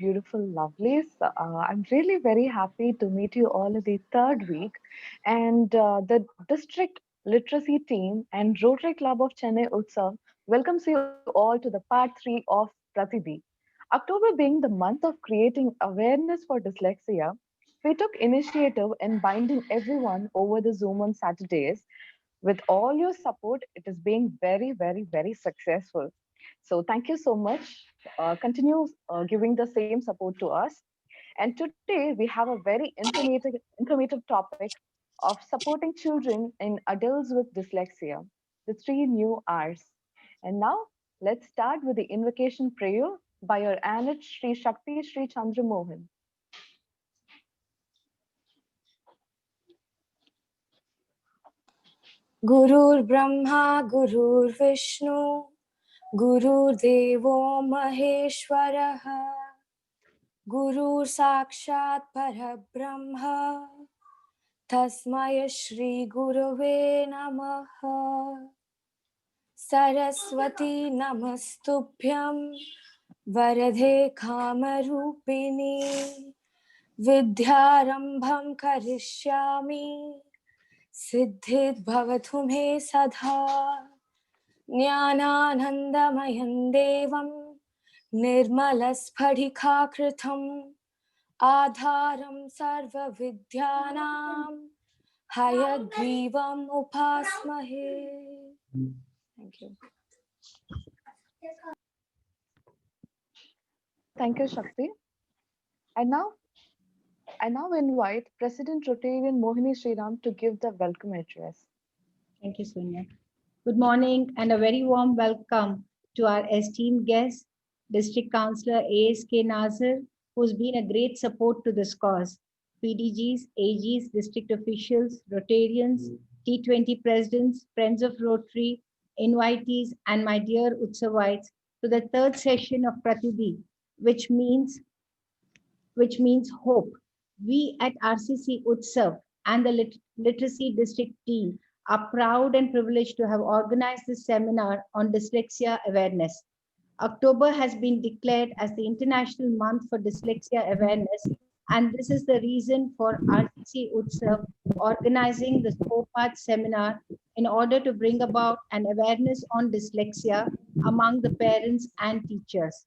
beautiful lovelies. I'm really very happy to meet you all in the third week. And the District Literacy Team and Rotary Club of Chennai Utsav welcomes you all to the part 3 of Pratidhi. October being the month of creating awareness for dyslexia, we took initiative in binding everyone over the Zoom on Saturdays. With all your support, it is being very, very, very successful. So thank you so much. Continue giving the same support to us. And today we have a very informative topic of supporting children and adults with dyslexia, the three new R's. And now let's start with the invocation prayer by our Anat Sri Shakti Sri Chandra Mohan. गुरुर्ब्रह्मा गुरुर्विष्णु गुरुर्देवो महेश्वरः गुरुः साक्षात् परब्रह्म तस्मै श्री गुरवे नमः सरस्वती नमस्तुभ्यं वरदे कामरूपिणी विद्यारम्भं करिष्यामि सिद्धिर्भवतु मे सदा ज्ञानानन्दमयं देवं निर्मलस्फटिकाकृतिम् आधारं सर्वविद्यानां हयग्रीवम् उपास्महे. Thank you. Thank you, Shakti. And now I now invite President Rotarian Mohini Sriram to give the welcome address. Thank you, Sonia. Good morning and a very warm welcome to our esteemed guest, District Councillor ASK Nazir, who's been a great support to this cause. PDGs, AGs, district officials, Rotarians, T20 presidents, friends of Rotary, invitees, and my dear Utsavites to the third session of Pratidhi, which means hope. We at RCC Utsav and the Literacy District team are proud and privileged to have organized this seminar on dyslexia awareness. October has been declared as the International Month for Dyslexia Awareness, and this is the reason for RCC Utsav organizing the four-part seminar in order to bring about an awareness on dyslexia among the parents and teachers.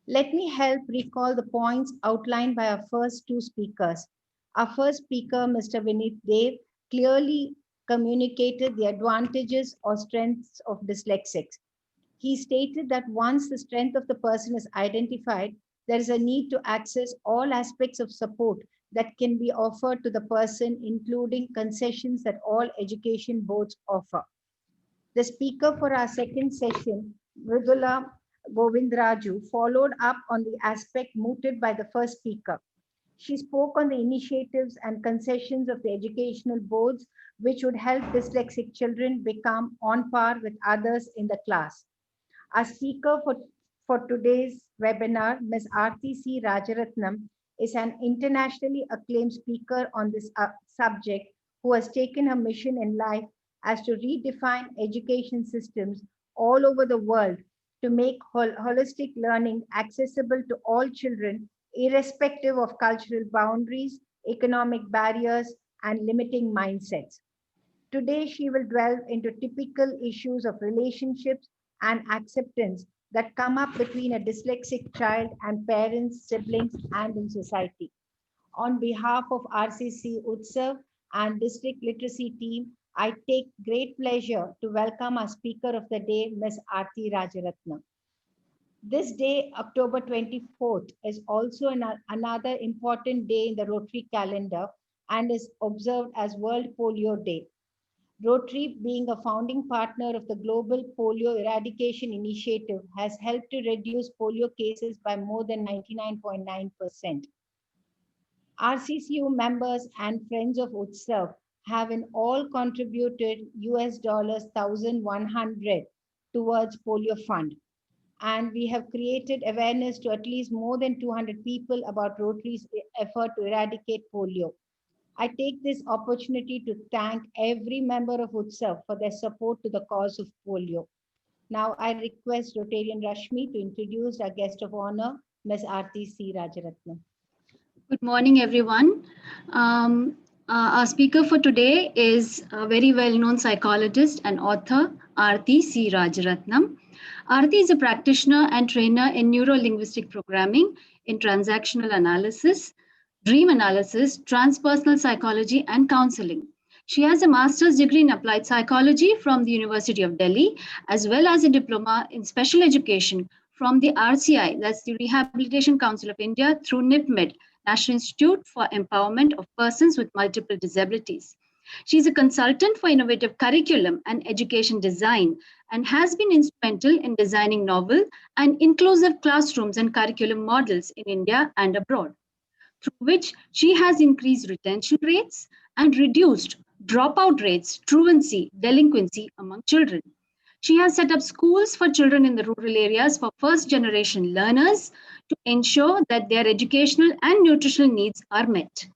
Let me help recall the points outlined by our first two speakers. Our first speaker, Mr. Vinit Dev, clearly communicated the advantages or strengths of dyslexics. He stated that once the strength of the person is identified, there is a need to access all aspects of support that can be offered to the person, including concessions that all education boards offer. The speaker for our second session, Mridula Govindraju, followed up on the aspect mooted by the first speaker. She spoke on the initiatives and concessions of the educational boards, which would help dyslexic children become on par with others in the class. Our speaker for today's webinar, Ms. Aarti C. Rajaratnam, is an internationally acclaimed speaker on this subject who has taken her mission in life as to redefine education systems all over the world to make holistic learning accessible to all children, irrespective of cultural boundaries, economic barriers, and limiting mindsets. Today, she will delve into typical issues of relationships and acceptance that come up between a dyslexic child and parents, siblings, and in society. On behalf of RCC Utsav and District Literacy Team, I take great pleasure to welcome our speaker of the day, Ms. Aarti Rajaratnam. This day, October 24th, is also another important day in the Rotary calendar and is observed as World Polio Day. Rotary, being a founding partner of the Global Polio Eradication Initiative, has helped to reduce polio cases by more than 99.9%. RCCU members and friends of Utsav have in all contributed US dollars 1,100 towards polio fund. And we have created awareness to at least more than 200 people about Rotary's effort to eradicate polio. I take this opportunity to thank every member of Utsav for their support to the cause of polio. Now I request Rotarian Rashmi to introduce our guest of honor, Ms. Aarti C. Rajaratnam. Good morning, everyone. Our speaker for today is a very well-known psychologist and author, Aarti C. Rajaratnam. Aarti is a practitioner and trainer in neuro-linguistic programming, in transactional analysis, dream analysis, transpersonal psychology, and counseling. She has a master's degree in applied psychology from the University of Delhi, as well as a diploma in special education from the RCI, that's the Rehabilitation Council of India, through NIPMED, National Institute for Empowerment of Persons with Multiple Disabilities. She is a consultant for innovative curriculum and education design and has been instrumental in designing novel and inclusive classrooms and curriculum models in India and abroad, through which she has increased retention rates and reduced dropout rates, truancy, delinquency among children. She has set up schools for children in the rural areas for first generation learners to ensure that their educational and nutritional needs are met.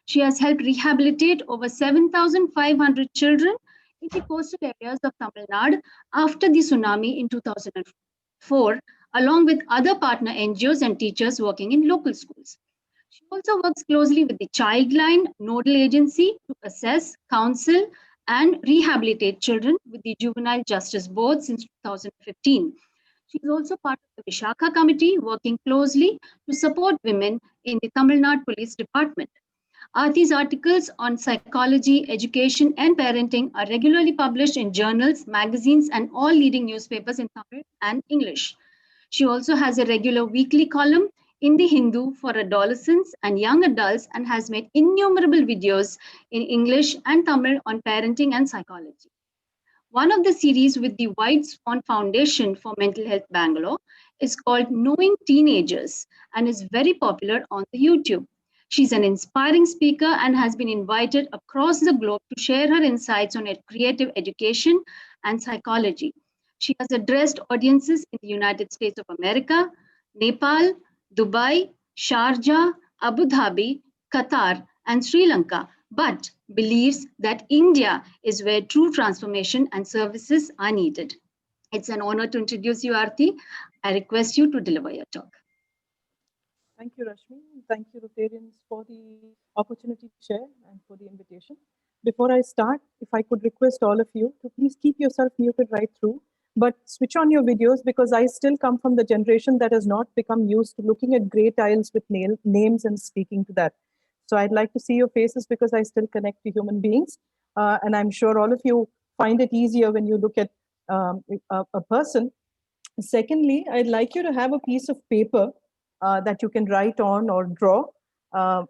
She has helped rehabilitate over 7,500 children in the coastal areas of Tamil Nadu after the tsunami in 2004, along with other partner NGOs and teachers working in local schools. She also works closely with the Childline Nodal Agency to assess, counsel, and rehabilitate children with the Juvenile Justice Board since 2015. She is also part of the Vishakha Committee, working closely to support women in the Tamil Nadu Police Department. Aarti's articles on psychology, education, and parenting are regularly published in journals, magazines, and all leading newspapers in Tamil and English. She also has a regular weekly column in The Hindu for adolescents and young adults and has made innumerable videos in English and Tamil on parenting and psychology. One of the series with the White Swan Foundation for Mental Health Bangalore is called Knowing Teenagers and is very popular on the YouTube. She's an inspiring speaker and has been invited across the globe to share her insights on creative education and psychology. She has addressed audiences in the United States of America, Nepal, Dubai, Sharjah, Abu Dhabi, Qatar, and Sri Lanka, but believes that India is where true transformation and services are needed. It's an honor to introduce you, Aarti. I request you to deliver your talk. Thank you, Rashmi. Thank you, Rotarians, for the opportunity to share and for the invitation. Before I start, if I could request all of you to please keep yourself muted right through, but switch on your videos because I still come from the generation that has not become used to looking at gray tiles with names and speaking to that. So I'd like to see your faces because I still connect to human beings. And I'm sure all of you find it easier when you look at a person. Secondly, I'd like you to have a piece of paper that you can write on or draw.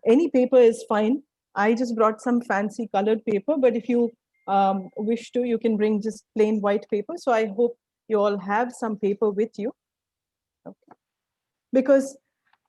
Any paper is fine. I just brought some fancy colored paper, but if you wish to, you can bring just plain white paper. So I hope you all have some paper with you. Okay. Because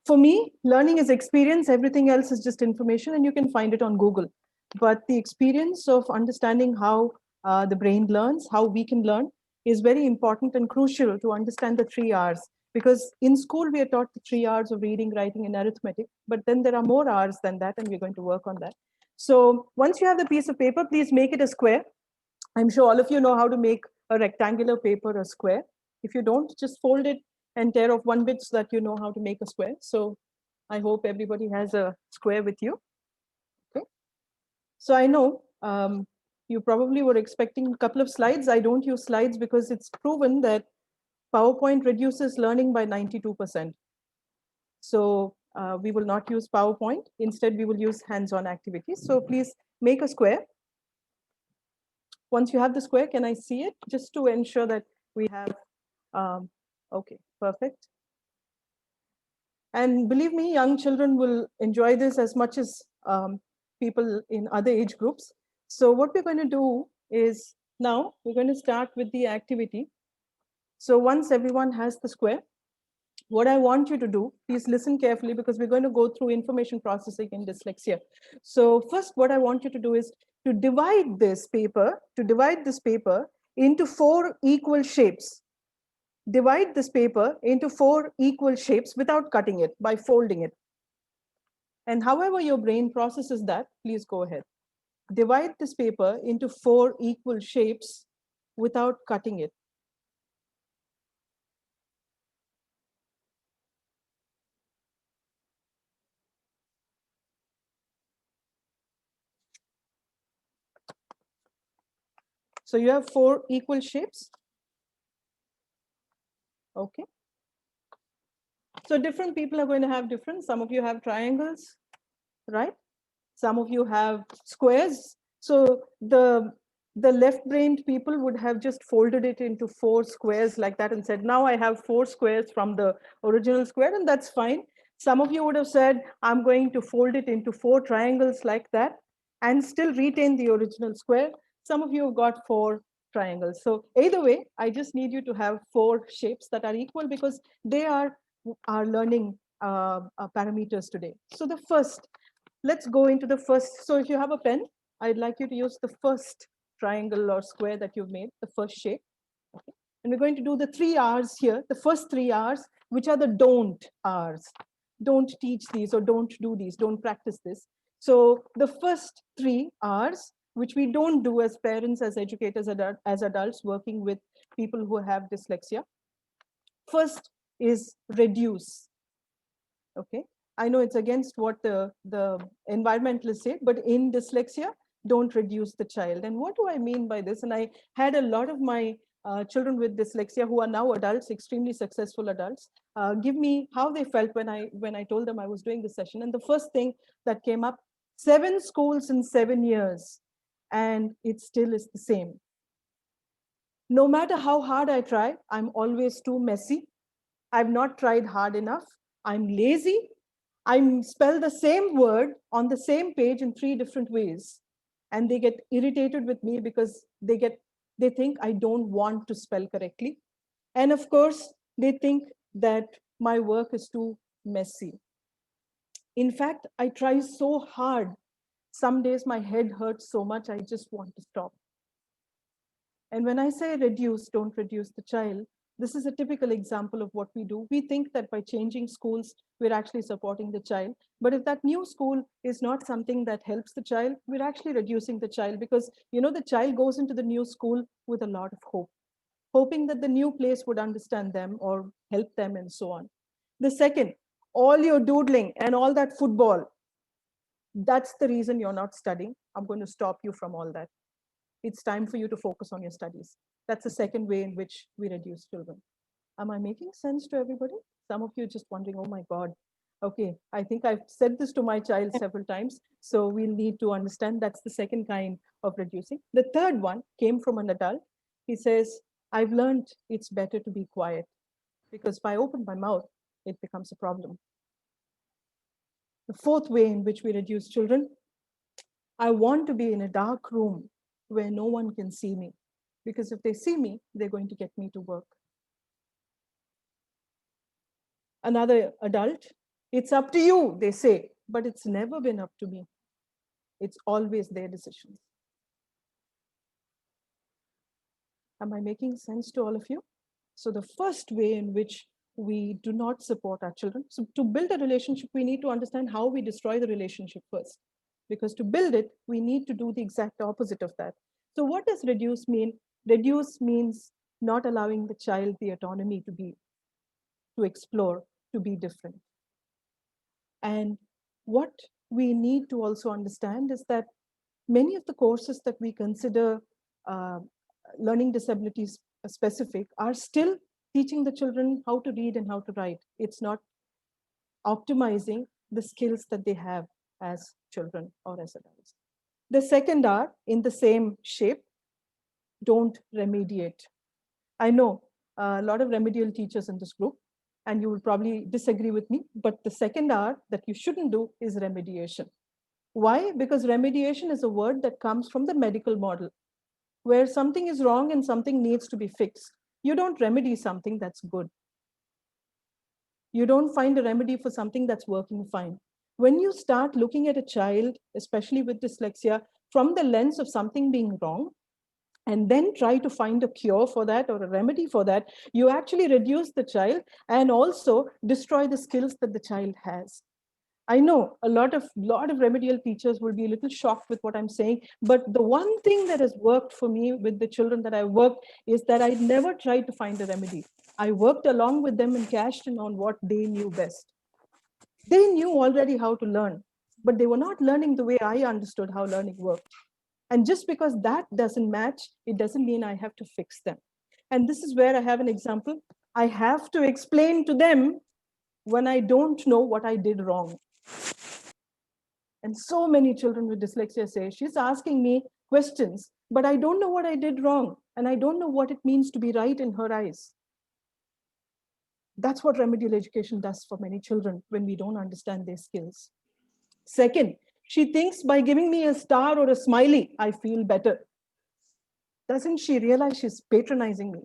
for me, learning is experience, everything else is just information, and you can find it on Google. But the experience of understanding how the brain learns, how we can learn, is very important and crucial to understand the 3 R's. Because in school, we are taught the 3 R's of reading, writing, and arithmetic, but then there are more R's than that, and we're going to work on that. So once you have the piece of paper, please make it a square. I'm sure all of you know how to make a rectangular paper a square. If you don't, just fold it and tear off one bit so that you know how to make a square. So I hope everybody has a square with you. Okay. So I know you probably were expecting a couple of slides. I don't use slides because it's proven that PowerPoint reduces learning by 92%. So we will not use PowerPoint. Instead, we will use hands-on activities. So please make a square. Once you have the square, can I see it? Just to ensure that we have, okay, perfect. And believe me, young children will enjoy this as much as people in other age groups. So what we're going to do is now we're going to start with the activity. So once everyone has the square, what I want you to do, please listen carefully because we're going to go through information processing and dyslexia. So first, what I want you to do is to divide this paper into 4 equal shapes. Divide this paper into 4 equal shapes without cutting it, by folding it. And however your brain processes that, please go ahead. Divide this paper into 4 equal shapes without cutting it. So you have 4 equal shapes. Okay. So different people are going to have different. Some of you have triangles, right? Some of you have squares. So the left-brained people would have just folded it into 4 squares like that and said, now I have 4 squares from the original square, and that's fine. Some of you would have said, I'm going to fold it into 4 triangles like that and still retain the original square. Some of you have got 4 triangles. So either way, I just need you to have 4 shapes that are equal because they are our learning parameters today. So the first, let's go into the first. So if you have a pen, I'd like you to use the first triangle or square that you've made, the first shape. Okay. And we're going to do the 3 R's here, the first 3 R's, which are the don't R's. Don't teach these or don't do these, don't practice this. So the first 3 R's, which we don't do as parents, as educators, as adults working with people who have dyslexia. First is reduce. Okay. I know it's against what the environmentalists say, but in dyslexia, don't reduce the child. And what do I mean by this? And I had a lot of my children with dyslexia who are now adults, extremely successful adults, give me how they felt when I told them I was doing this session. And the first thing that came up, 7 schools in 7 years, and it still is the same. No matter how hard I try, I'm always too messy. I've not tried hard enough. I'm lazy. I spell the same word on the same page in 3 different ways. And they get irritated with me because they think I don't want to spell correctly. And of course, they think that my work is too messy. In fact, I try so hard. Some days my head hurts so much, I just want to stop. And when I say reduce, don't reduce the child, this is a typical example of what we do. We think that by changing schools, we're actually supporting the child. But if that new school is not something that helps the child, we're actually reducing the child because, you know, the child goes into the new school with a lot of hope, hoping that the new place would understand them or help them and so on. The second, all your doodling and all that football, that's the reason you're not studying. I'm going to stop you from all that. It's time for you to focus on your studies. That's the second way in which we reduce children. Am I making sense to everybody? Some of you are just wondering, oh my God, okay, I think I've said this to my child several times, so we'll need to understand that's the second kind of reducing. The third one came from an adult. He says, I've learned it's better to be quiet because if I open my mouth, it becomes a problem. The fourth way in which we reduce children, I want to be in a dark room where no one can see me, because if they see me, they're going to get me to work. Another adult, it's up to you, they say, but it's never been up to me. It's always their decisions. Am I making sense to all of you? So the first way in which we do not support our children, so to build a relationship, we need to understand how we destroy the relationship first. Because to build it, we need to do the exact opposite of that. So what does reduce mean? Reduce means not allowing the child the autonomy to explore, to be different. And what we need to also understand is that many of the courses that we consider learning disabilities specific are still teaching the children how to read and how to write. It's not optimizing the skills that they have as children or as adults. The second R in the same shape, don't remediate. I know a lot of remedial teachers in this group, and you will probably disagree with me, but the second R that you shouldn't do is remediation. Why? Because remediation is a word that comes from the medical model, where something is wrong and something needs to be fixed. You don't remedy something that's good. You don't find a remedy for something that's working fine. When you start looking at a child, especially with dyslexia, from the lens of something being wrong, and then try to find a cure for that or a remedy for that, you actually reduce the child and also destroy the skills that the child has. I know a lot of remedial teachers will be a little shocked with what I'm saying, but the one thing that has worked for me with the children that I worked is that I never tried to find a remedy. I worked along with them and cashed in on what they knew best. They knew already how to learn, but they were not learning the way I understood how learning worked. And just because that doesn't match, it doesn't mean I have to fix them. And this is where I have an example. I have to explain to them when I don't know what I did wrong. And so many children with dyslexia say, she's asking me questions, but I don't know what I did wrong. And I don't know what it means to be right in her eyes. That's what remedial education does for many children when we don't understand their skills. Second, she thinks by giving me a star or a smiley, I feel better. Doesn't she realize she's patronizing me?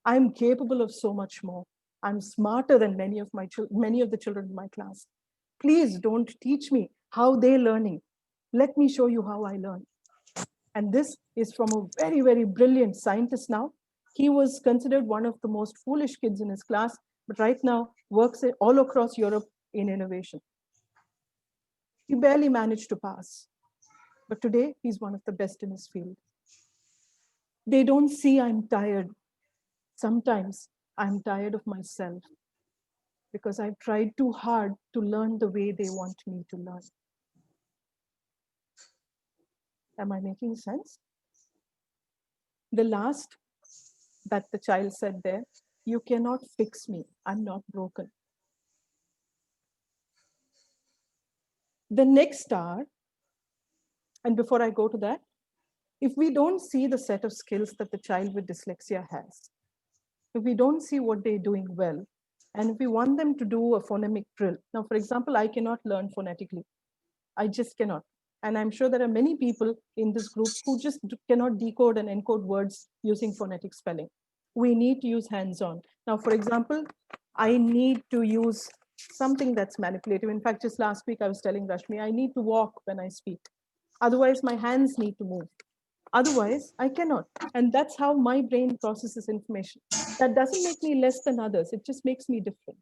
I'm capable of so much more. I'm smarter than many of the children in my class. Please don't teach me how they're learning. Let me show you how I learn. And this is from a very, very brilliant scientist now. He was considered one of the most foolish kids in his class, but right now works all across Europe in innovation. He barely managed to pass, but today he's one of the best in his field. They don't see I'm tired. Sometimes I'm tired of myself because I've tried too hard to learn the way they want me to learn. Am I making sense? The last that the child said there, you cannot fix me. I'm not broken. The next star, and before I go to that, if we don't see the set of skills that the child with dyslexia has, if we don't see what they're doing well, and if we want them to do a phonemic drill. Now, for example, I cannot learn phonetically. I just cannot. And I'm sure there are many people in this group who just cannot decode and encode words using phonetic spelling. We need to use hands-on. Now, for example, I need to use something that's manipulative. In fact, just last week I was telling Rashmi, I need to walk when I speak. Otherwise, my hands need to move. Otherwise, I cannot. And that's how my brain processes information. That doesn't make me less than others. It just makes me different.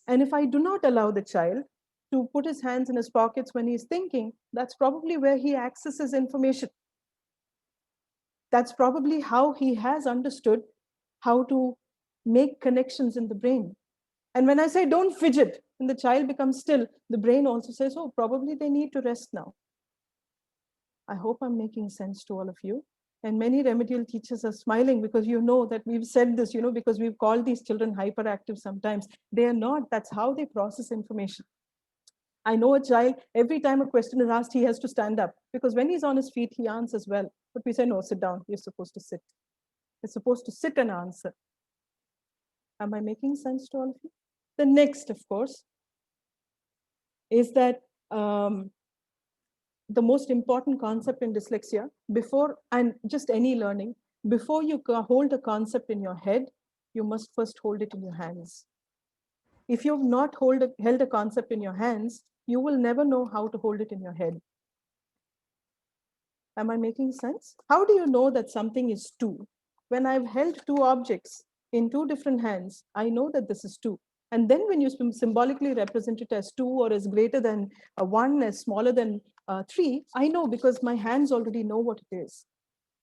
And if I do not allow the child to put his hands in his pockets when he's thinking, that's probably where he accesses information. That's probably how he has understood how to make connections in the brain. And when I say don't fidget, and the child becomes still, the brain also says, oh, probably they need to rest now. I hope I'm making sense to all of you. And many remedial teachers are smiling because you know that we've said this, because we've called these children hyperactive sometimes. They are not. That's how they process information. I know a child, every time a question is asked, he has to stand up because when he's on his feet, he answers well. But we say, no, sit down. You're supposed to sit. You're supposed to sit and answer. Am I making sense to all of you? The next, of course, is that the most important concept in dyslexia, before, and just any learning, before you hold a concept in your head, you must first hold it in your hands. If you've not held a concept in your hands, you will never know how to hold it in your head. Am I making sense? How do you know that something is 2? When I've held 2 objects in 2 different hands, I know that this is 2. And then when you symbolically represent it as 2 or as greater than 1, as smaller than 3, I know because my hands already know what it is.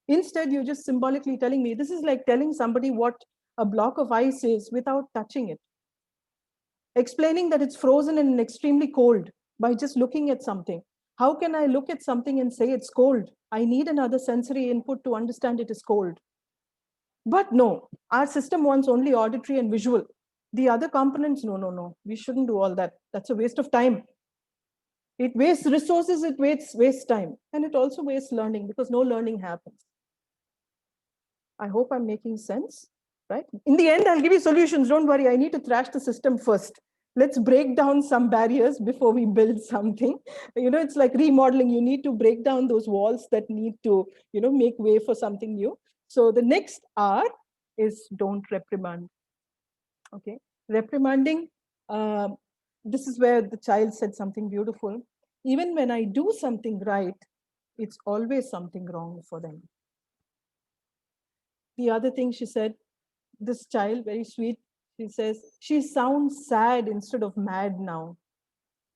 Instead, you're just symbolically telling me, this is like telling somebody what a block of ice is without touching it. Explaining that it's frozen and extremely cold by just looking at something. How can I look at something and say it's cold? I need another sensory input to understand it is cold. But no, our system wants only auditory and visual. The other components, no. We shouldn't do all that. That's a waste of time. It wastes resources, it wastes time. And it also wastes learning because no learning happens. I hope I'm making sense, right? In the end, I'll give you solutions. Don't worry, I need to thrash the system first. Let's break down some barriers before we build something. It's like remodeling. You need to break down those walls that need to, make way for something new. So the next R is don't reprimand. Okay, reprimanding. This is where the child said something beautiful. Even when I do something right, it's always something wrong for them. The other thing she said, this child, very sweet, she says, she sounds sad instead of mad now.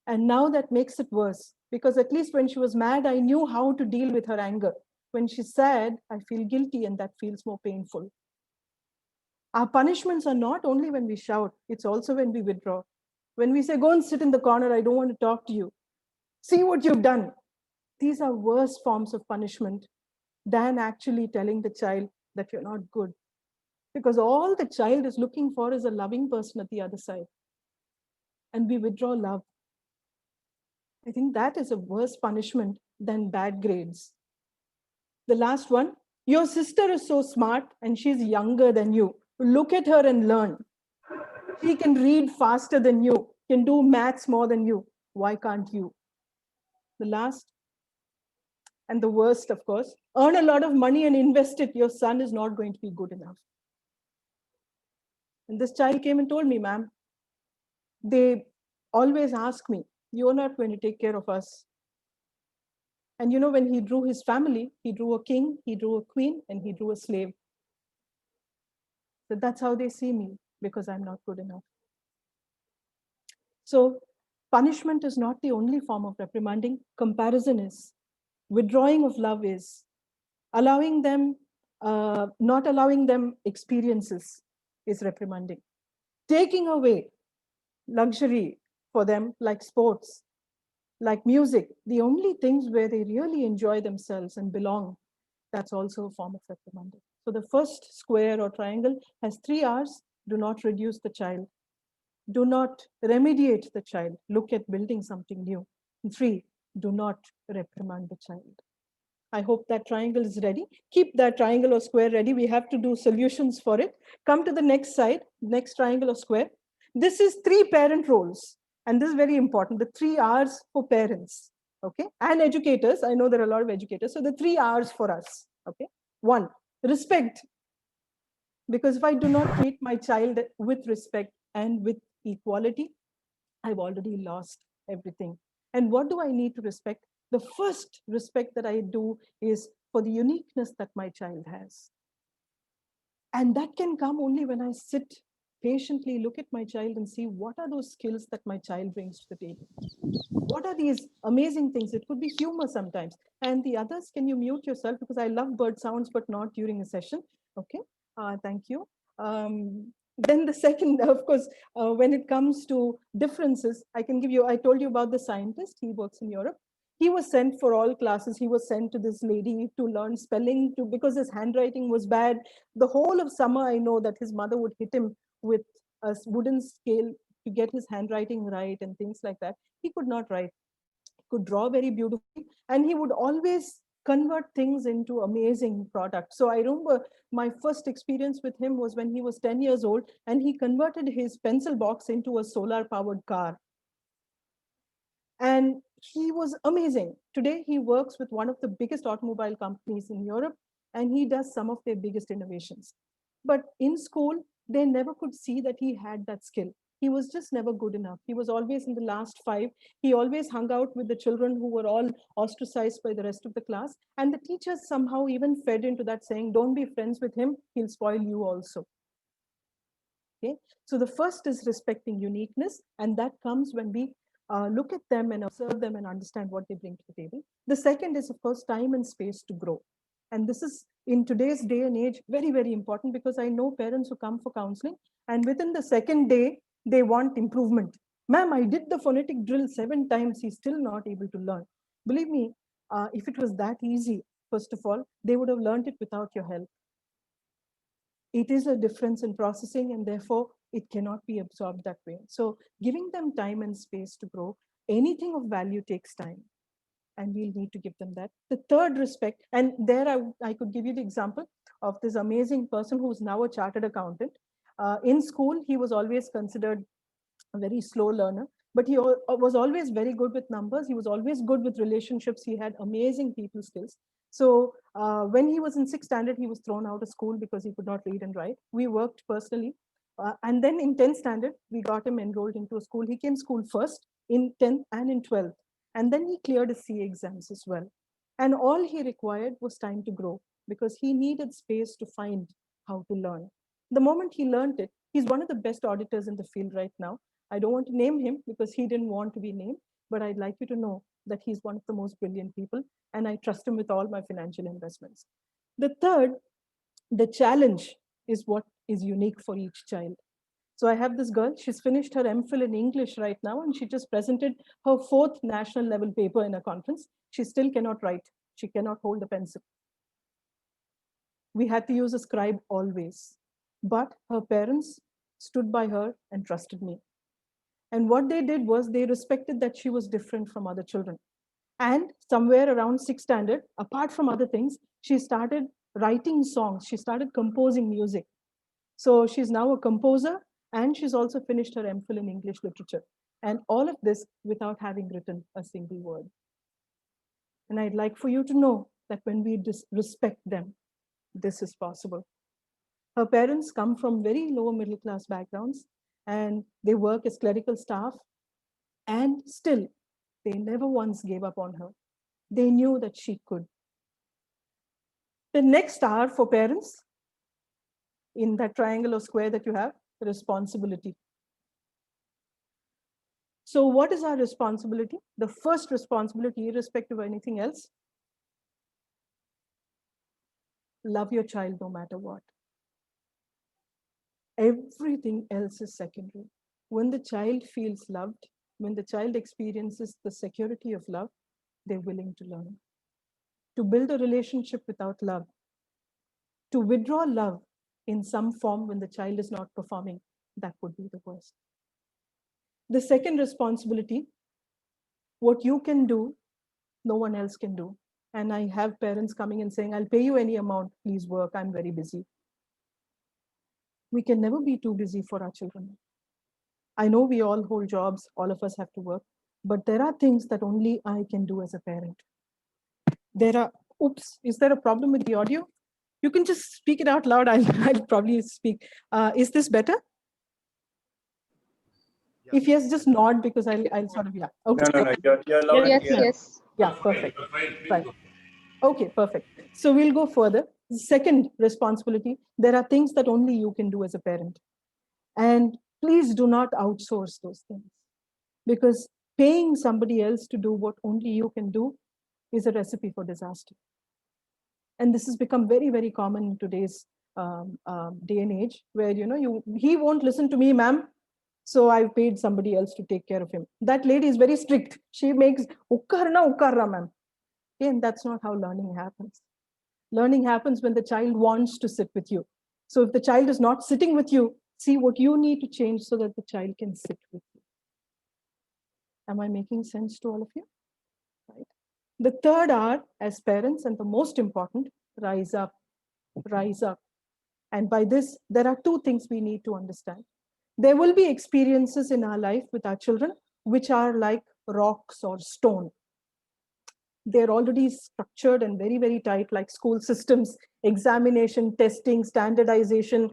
And now that makes it worse because at least when she was mad, I knew how to deal with her anger. When she's sad, I feel guilty and that feels more painful. Our punishments are not only when we shout, it's also when we withdraw. When we say, go and sit in the corner, I don't want to talk to you. See what you've done. These are worse forms of punishment than actually telling the child that you're not good. Because all the child is looking for is a loving person at the other side. And we withdraw love. I think that is a worse punishment than bad grades. The last one, your sister is so smart and she's younger than you. Look at her and learn. She can read faster than you, can do maths more than you. Why can't you? The last and the worst, of course, earn a lot of money and invest it. Your son is not going to be good enough. And this child came and told me, ma'am, they always ask me, you're not going to take care of us. And you know, when he drew his family, he drew a king, he drew a queen, and he drew a slave. So that's how they see me, because I'm not good enough. So punishment is not the only form of reprimanding. Comparison is. Withdrawing of love is. Allowing them, not allowing them experiences is reprimanding. Taking away luxury for them, like sports, like music, the only things where they really enjoy themselves and belong, that's also a form of reprimanding. So the first square or triangle has 3 R's. Do not reduce the child. Do not remediate the child. Look at building something new. And 3, do not reprimand the child. I hope that triangle is ready. Keep that triangle or square ready. We have to do solutions for it. Come to the next side, next triangle or square. This is 3 parent roles. And this is very important, the 3 R's for parents, okay? And educators, I know there are a lot of educators. So the 3 R's for us, okay? 1, respect. Because if I do not treat my child with respect and with equality, I've already lost everything. And what do I need to respect? The first respect that I do is for the uniqueness that my child has. And that can come only when I sit patiently, look at my child and see what are those skills that my child brings to the table. What are these amazing things? It could be humor sometimes. And the others, can you mute yourself? Because I love bird sounds, but not during a session. Okay, thank you. Then the second, of course, when it comes to differences, I can give you, I told you about the scientist, he works in Europe. He was sent for all classes. He was sent to this lady to learn spelling because his handwriting was bad. The whole of summer, I know that his mother would hit him with a wooden scale to get his handwriting right and things like that. He could not write. He could draw very beautifully, and he would always convert things into amazing products. So I remember my first experience with him was when he was 10 years old, and he converted his pencil box into a solar powered car. And he was amazing. Today, he works with one of the biggest automobile companies in Europe, and he does some of their biggest innovations. But in school, they never could see that he had that skill. He was just never good enough. He was always in the last 5. He always hung out with the children who were all ostracized by the rest of the class. And the teachers somehow even fed into that, saying, don't be friends with him, he'll spoil you also. Okay, so the first is respecting uniqueness, and that comes when we look at them and observe them and understand what they bring to the table. The second is, of course, time and space to grow. And this is, in today's day and age, very, very important, because I know parents who come for counseling, and within the second day, they want improvement. Ma'am, I did the phonetic drill 7 times, he's still not able to learn. Believe me, if it was that easy, first of all, they would have learned it without your help. It is a difference in processing, and therefore it cannot be absorbed that way. So giving them time and space to grow, anything of value takes time, and we'll need to give them that. The third, respect, and there I could give you the example of this amazing person who's now a chartered accountant. In school, he was always considered a very slow learner, but he was always very good with numbers. He was always good with relationships. He had amazing people skills. So when he was in 6th standard, he was thrown out of school because he could not read and write. We worked personally. And then in 10th standard, we got him enrolled into a school. He came school first in 10th and in 12th. And then he cleared his CA exams as well. And all he required was time to grow, because he needed space to find how to learn. The moment he learned it, he's one of the best auditors in the field right now. I don't want to name him because he didn't want to be named, but I'd like you to know that he's one of the most brilliant people, and I trust him with all my financial investments. The third, the challenge, is what is unique for each child. So I have this girl, she's finished her MPhil in English right now, and she just presented her 4th national level paper in a conference. She still cannot write. She cannot hold a pencil. We had to use a scribe always, but her parents stood by her and trusted me. And what they did was they respected that she was different from other children. And somewhere around 6th standard, apart from other things, she started writing songs. She started composing music. So she's now a composer, and she's also finished her MPhil in English literature. And all of this without having written a single word. And I'd like for you to know that when we respect them, this is possible. Her parents come from very lower middle class backgrounds, and they work as clerical staff, and still they never once gave up on her. They knew that she could. The next star for parents in that triangle or square that you have, responsibility. So what is our responsibility? The first responsibility, irrespective of anything else, love your child no matter what. Everything else is secondary. When the child feels loved, when the child experiences the security of love, they're willing to learn. To build a relationship without love, to withdraw love in some form when the child is not performing, that would be the worst. The second responsibility, what you can do, no one else can do. And I have parents coming and saying, I'll pay you any amount, please work, I'm very busy. We can never be too busy for our children. I know we all hold jobs, all of us have to work, but there are things that only I can do as a parent. There are, oops, is there a problem with the audio? You can just speak it out loud, I'll probably speak. Is this better? If yes, just nod because I'll sort of, yeah. Okay. No, you're loud and Yes, clear. yes. Yeah, perfect. Right. Okay, perfect. So we'll go further. Second responsibility, there are things that only you can do as a parent. And please do not outsource those things, because paying somebody else to do what only you can do is a recipe for disaster. And this has become very, very common in today's day and age, where he won't listen to me, ma'am, so I've paid somebody else to take care of him. That lady is very strict. She makes ukkarra, ma'am. Okay, and that's not how learning happens. Learning happens when the child wants to sit with you. So if the child is not sitting with you, see what you need to change so that the child can sit with you. Am I making sense to all of you? Right. The third R, as parents, and the most important, rise up. Rise up. And by this, there are two things we need to understand. There will be experiences in our life with our children which are like rocks or stone. They're already structured and very, very tight, like school systems, examination, testing, standardization,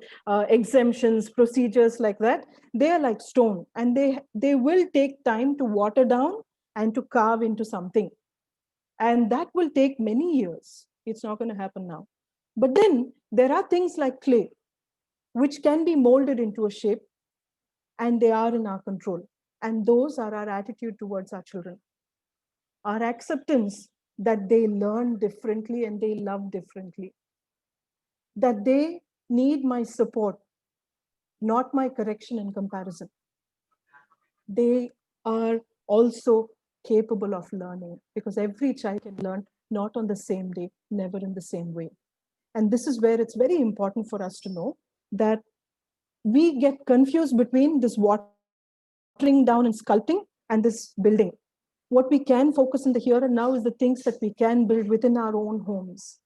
exemptions, procedures like that. They are like stone, and they will take time to water down and to carve into something. And that will take many years. It's not going to happen now. But then there are things like clay, which can be molded into a shape, and they are in our control. And those are our attitude towards our children. Our acceptance that they learn differently and they love differently. That they need my support, not my correction and comparison. They are also capable of learning, because every child can learn, not on the same day, never in the same way. And this is where it's very important for us to know that we get confused between this watering down and sculpting and this building. What we can focus in the here and now is the things that we can build within our own homes.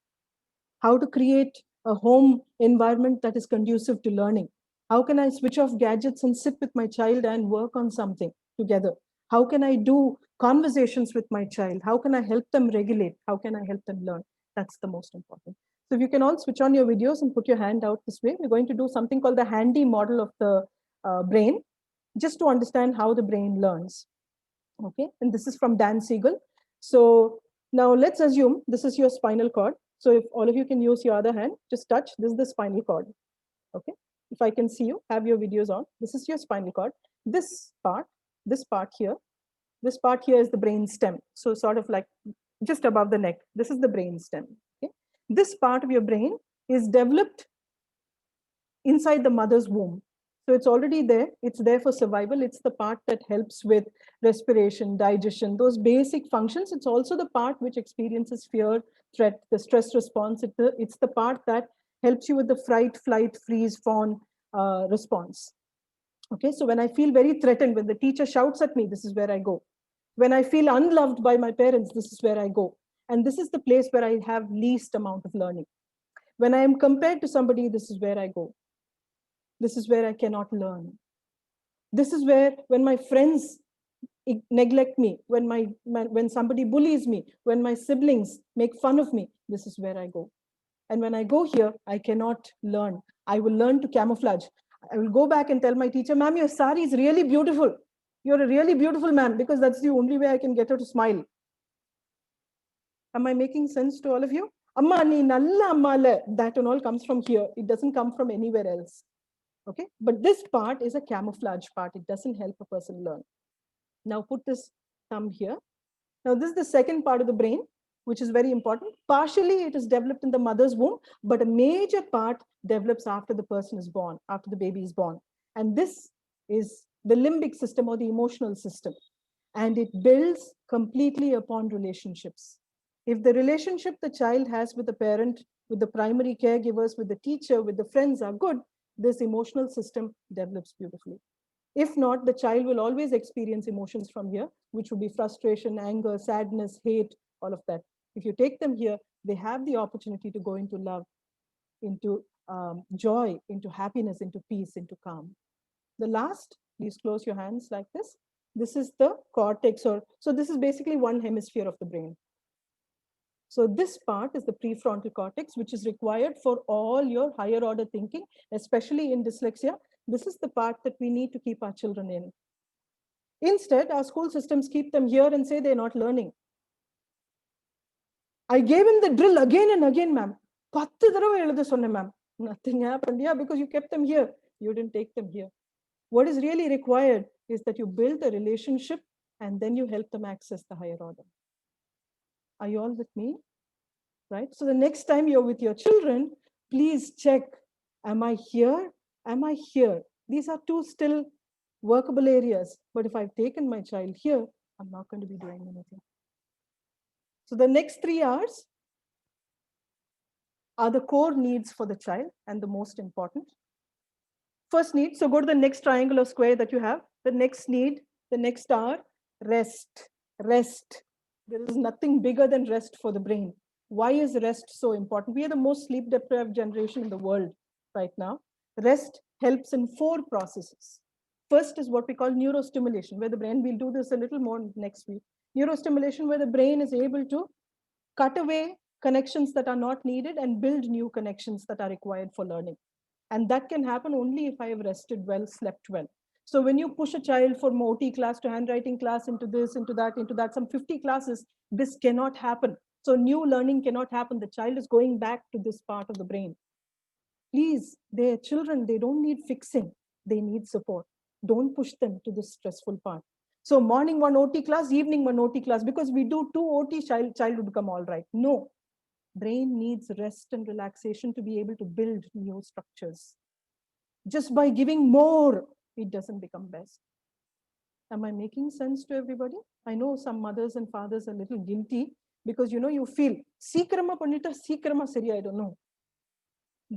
How to create a home environment that is conducive to learning. How can I switch off gadgets and sit with my child and work on something together? How can I do conversations with my child? How can I help them regulate? How can I help them learn? That's the most important. So if you can all switch on your videos and put your hand out this way, we're going to do something called the handy model of the brain, just to understand how the brain learns. Okay, and this is from Dan Siegel. So now let's assume this is your spinal cord. So if all of you can use your other hand, just touch, this is the spinal cord. Okay, if I can see you, have your videos on. This is your spinal cord. This part here is the brain stem. So sort of like just above the neck, this is the brain stem. Okay, this part of your brain is developed inside the mother's womb. So it's already there. It's there for survival. It's the part that helps with respiration, digestion, those basic functions. It's also the part which experiences fear, threat, the stress response. It's the part that helps you with the fright, flight, freeze, fawn response. Okay, so when I feel very threatened, when the teacher shouts at me, this is where I go. When I feel unloved by my parents, this is where I go. And this is the place where I have least amount of learning. When I am compared to somebody, this is where I go. This is where I cannot learn. This is where, when my friends neglect me, when somebody bullies me, when my siblings make fun of me, this is where I go. And when I go here, I cannot learn. I will learn to camouflage. I will go back and tell my teacher, ma'am, your sari is really beautiful. You're a really beautiful man, because that's the only way I can get her to smile. Am I making sense to all of you? Amma nee nalla ammale, that and all comes from here. It doesn't come from anywhere else. Okay, but this part is a camouflage part. It doesn't help a person learn. Now put this thumb here. Now this is the second part of the brain, which is very important. Partially it is developed in the mother's womb, but a major part develops after the person is born, after the baby is born. And this is the limbic system, or the emotional system. And it builds completely upon relationships. If the relationship the child has with the parent, with the primary caregivers, with the teacher, with the friends are good, this emotional system develops beautifully. If not, the child will always experience emotions from here, which would be frustration, anger, sadness, hate, all of that. If you take them here, they have the opportunity to go into love, into joy, into happiness, into peace, into calm. The last, please close your hands like this. This is the cortex, so this is basically one hemisphere of the brain. So this part is the prefrontal cortex, which is required for all your higher order thinking, especially in dyslexia. This is the part that we need to keep our children in. Instead, our school systems keep them here and say they're not learning. I gave him the drill again and again, ma'am. Ma'am. Nothing happened. Yeah, because you kept them here. You didn't take them here. What is really required is that you build a relationship and then you help them access the higher order. Are you all with me? Right? So the next time you're with your children, please check, am I here? Am I here? These are two still workable areas. But if I've taken my child here, I'm not going to be doing anything. So the next 3 hours are the core needs for the child and the most important. First need, so go to the next triangle or square that you have. The next need, the next hour, rest. Rest. There is nothing bigger than rest for the brain. Why is rest so important? We are the most sleep deprived generation in the world right now. Rest helps in 4 processes. First is what we call neurostimulation, where the brain, we'll do this a little more next week. Neurostimulation, where the brain is able to cut away connections that are not needed and build new connections that are required for learning. And that can happen only if I have rested well, slept well. So when you push a child from OT class to handwriting class, into this, into that, some 50 classes, this cannot happen. So new learning cannot happen. The child is going back to this part of the brain. Please, they're children, they don't need fixing. They need support. Don't push them to this stressful part. So morning 1 OT class, evening 1 OT class, because we do 2 OT, child would become all right. No, brain needs rest and relaxation to be able to build new structures. Just by giving more, it doesn't become best. Am I making sense to everybody? I know some mothers and fathers are a little guilty because you feel, seekrama pannita, seekrama sari, I don't know.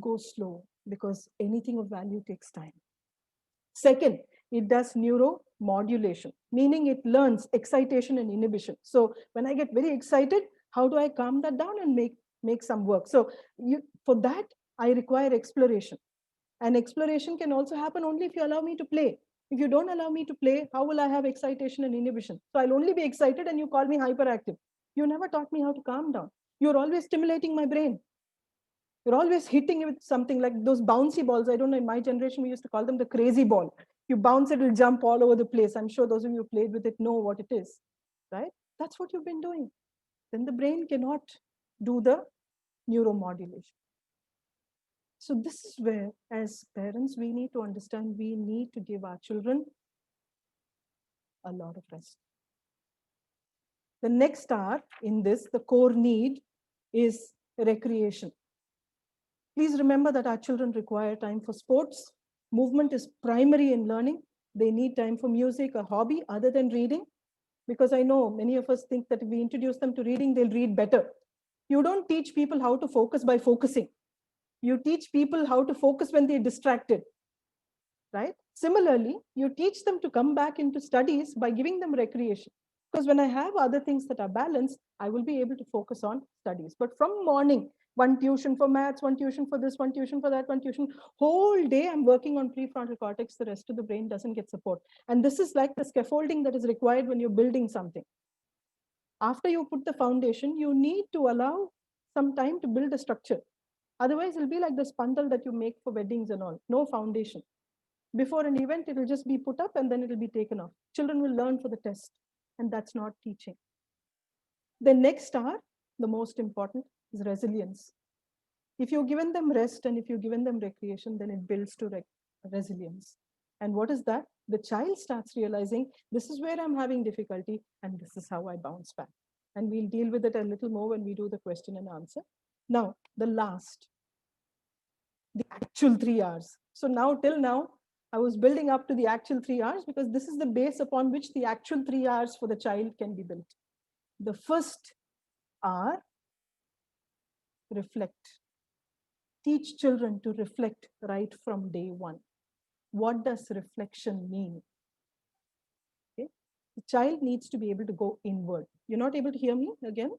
Go slow, because anything of value takes time. Second, it does neuromodulation, meaning it learns excitation and inhibition. So when I get very excited, how do I calm that down and make some work? So for that, I require exploration. And exploration can also happen only if you allow me to play. If you don't allow me to play, how will I have excitation and inhibition? So I'll only be excited and you call me hyperactive. You never taught me how to calm down. You're always stimulating my brain. You're always hitting it with something like those bouncy balls. I don't know, in my generation, we used to call them the crazy ball. You bounce it, it'll jump all over the place. I'm sure those of you who played with it know what it is, right? That's what you've been doing. Then the brain cannot do the neuromodulation. So this is where, as parents, we need to understand, we need to give our children a lot of rest. The next hour in this, the core need, is recreation. Please remember that our children require time for sports, Movement is primary in learning. They need time for music, a hobby other than reading. Because I know many of us think that if we introduce them to reading, they'll read better. You don't teach people how to focus by focusing. You teach people how to focus when they're distracted, right? Similarly, you teach them to come back into studies by giving them recreation. Because when I have other things that are balanced, I will be able to focus on studies. But from morning, one tuition for maths, one tuition for this, one tuition for that, one tuition, whole day I'm working on prefrontal cortex, the rest of the brain doesn't get support. And this is like the scaffolding that is required when you're building something. After you put the foundation, you need to allow some time to build a structure. Otherwise, it'll be like the spandal that you make for weddings and all, no foundation. Before an event, it will just be put up and then it will be taken off. Children will learn for the test, and that's not teaching. The next R, the most important, is resilience. If you've given them rest and if you've given them recreation, then it builds to resilience. And what is that? The child starts realizing, this is where I'm having difficulty and this is how I bounce back. And we'll deal with it a little more when we do the question and answer. Now, the last, the actual 3 R's. So now, till now, I was building up to the actual 3 R's because this is the base upon which the actual 3 R's for the child can be built. The first R, reflect. Teach children to reflect right from day one. What does reflection mean? Okay. The child needs to be able to go inward. You're not able to hear me again?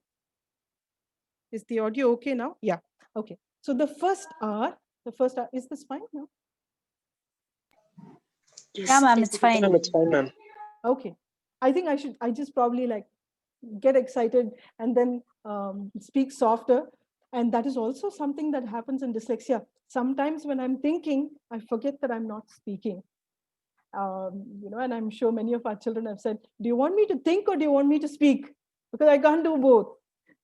Is the audio okay now? Yeah. Okay. So the first R, is this fine now? Yeah, ma'am, it's fine. Ma'am, it's fine, ma'am. Okay. I think I just probably like get excited and then speak softer. And that is also something that happens in dyslexia. Sometimes when I'm thinking, I forget that I'm not speaking. And I'm sure many of our children have said, do you want me to think or do you want me to speak? Because I can't do both,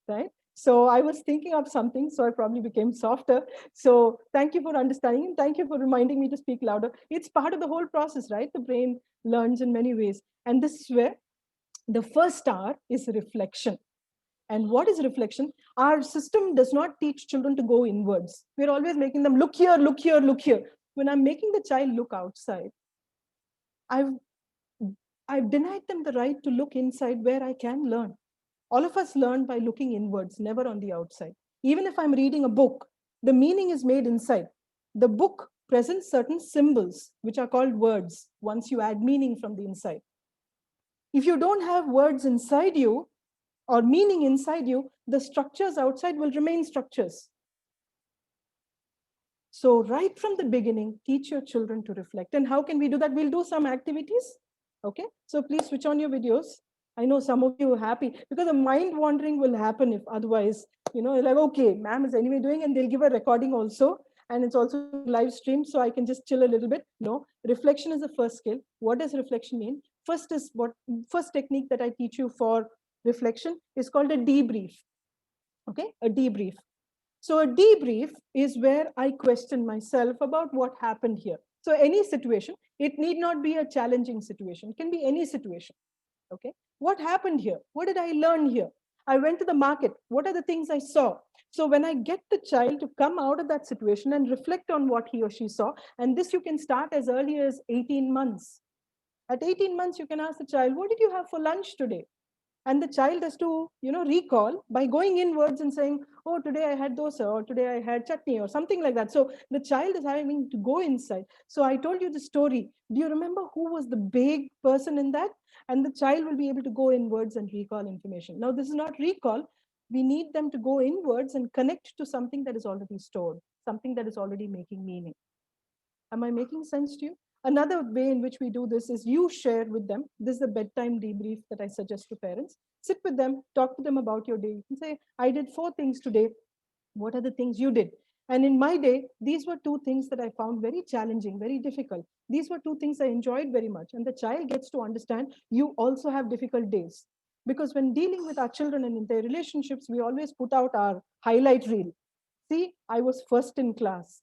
right? So I was thinking of something, so I probably became softer. So thank you for understanding and thank you for reminding me to speak louder. It's part of the whole process, right? The brain learns in many ways. And this is where the first R is reflection. And what is reflection? Our system does not teach children to go inwards. We're always making them look here, look here, look here. When I'm making the child look outside, I've denied them the right to look inside where I can learn. All of us learn by looking inwards, never on the outside. Even if I'm reading a book, the meaning is made inside. The book presents certain symbols, which are called words, once you add meaning from the inside. If you don't have words inside you, or meaning inside you, the structures outside will remain structures. So right from the beginning, teach your children to reflect. And how can we do that? We'll do some activities. Okay, so please switch on your videos. I know some of you are happy because the mind wandering will happen if otherwise, like, okay, ma'am is anyway doing, and they'll give a recording also. And it's also live stream, so I can just chill a little bit. No, reflection is the first skill. What does reflection mean? First technique that I teach you for reflection is called a debrief. Okay, a debrief. So a debrief is where I question myself about what happened here. So any situation, it need not be a challenging situation. It can be any situation. Okay, what happened here? What did I learn here? I went to the market. What are the things I saw? So when I get the child to come out of that situation and reflect on what he or she saw, and this you can start as early as 18 months. At 18 months, you can ask the child, what did you have for lunch today? And the child has to, recall by going inwards and saying, oh, today I had dosa, or today I had chutney, or something like that. So the child is having to go inside. So I told you the story. Do you remember who was the big person in that? And the child will be able to go inwards and recall information. Now, this is not recall. We need them to go inwards and connect to something that is already stored, something that is already making meaning. Am I making sense to you? Another way in which we do this is you share with them. This is a bedtime debrief that I suggest to parents. Sit with them, talk to them about your day. You can say, I did 4 things today. What are the things you did? And in my day, these were 2 things that I found very challenging, very difficult. These were 2 things I enjoyed very much. And the child gets to understand you also have difficult days. Because when dealing with our children and in their relationships, we always put out our highlight reel. See, I was first in class.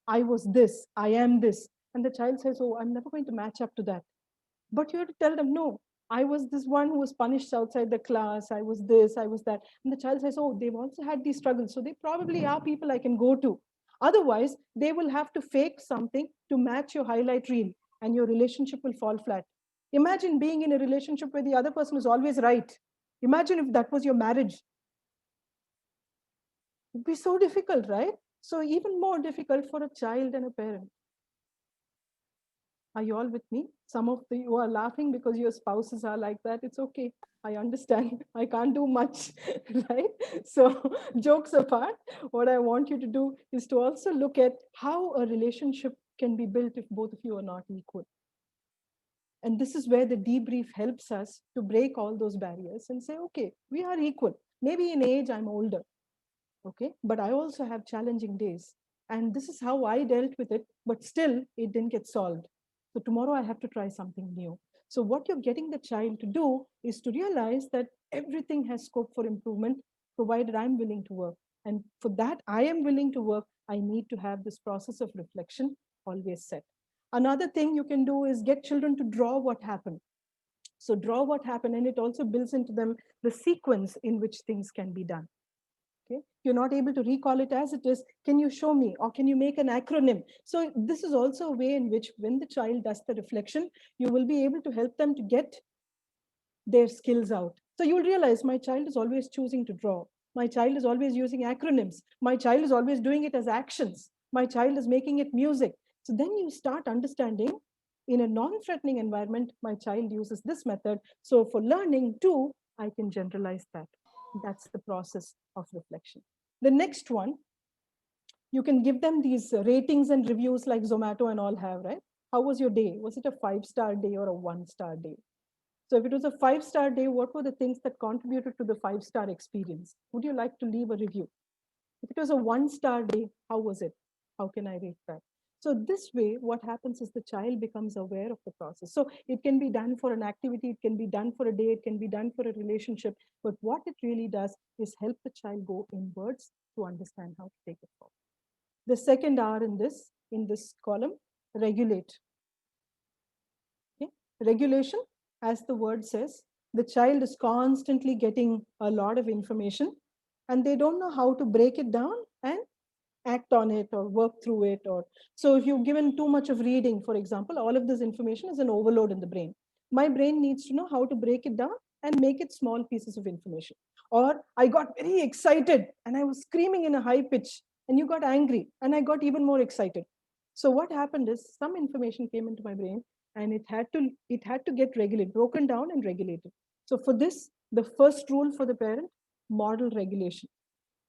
I was this, I am this. And the child says, oh, I'm never going to match up to that. But you have to tell them, no, I was this one who was punished outside the class. I was this, I was that. And the child says, oh, they've also had these struggles. So they probably are people I can go to. Otherwise, they will have to fake something to match your highlight reel, and your relationship will fall flat. Imagine being in a relationship where the other person is always right. Imagine if that was your marriage. It'd be so difficult, right? So even more difficult for a child and a parent. Are you all with me? Some of you are laughing because your spouses are like that. It's okay. I understand. I can't do much, right? So jokes apart, what I want you to do is to also look at how a relationship can be built if both of you are not equal. And this is where the debrief helps us to break all those barriers and say, okay, we are equal. Maybe in age, I'm older, okay? But I also have challenging days. And this is how I dealt with it, but still it didn't get solved. So tomorrow I have to try something new. So what you're getting the child to do is to realize that everything has scope for improvement, provided I'm willing to work. And for that, I am willing to work. I need to have this process of reflection always set. Another thing you can do is get children to draw what happened. So draw what happened, and it also builds into them the sequence in which things can be done. Okay, you're not able to recall it as it is. Can you show me, or can you make an acronym? So this is also a way in which, when the child does the reflection, you will be able to help them to get their skills out. So you'll realize my child is always choosing to draw. My child is always using acronyms. My child is always doing it as actions. My child is making it music. So then you start understanding, in a non-threatening environment, my child uses this method. So for learning too, I can generalize that. That's the process of reflection. The next one, you can give them these ratings and reviews like Zomato and all have, right? How was your day? Was it a 5-star day or a 1-star day? So if it was a 5-star day, what were the things that contributed to the 5-star experience? Would you like to leave a review? If it was a 1-star day, how was it? How can I rate that? So this way, what happens is the child becomes aware of the process. So it can be done for an activity, it can be done for a day, it can be done for a relationship. But what it really does is help the child go inwards to understand how to take it forward. The second R in this column, regulate. Okay? Regulation, as the word says, the child is constantly getting a lot of information and they don't know how to break it down and act on it or work through it. Or so if you've given too much of reading, for example, all of this information is an overload in the brain. My brain needs to know how to break it down and make it small pieces of information. Or I got very excited and I was screaming in a high pitch and you got angry and I got even more excited. So what happened is some information came into my brain and it had to get regulated, broken down and regulated. So for this, the first rule for the parent, model regulation.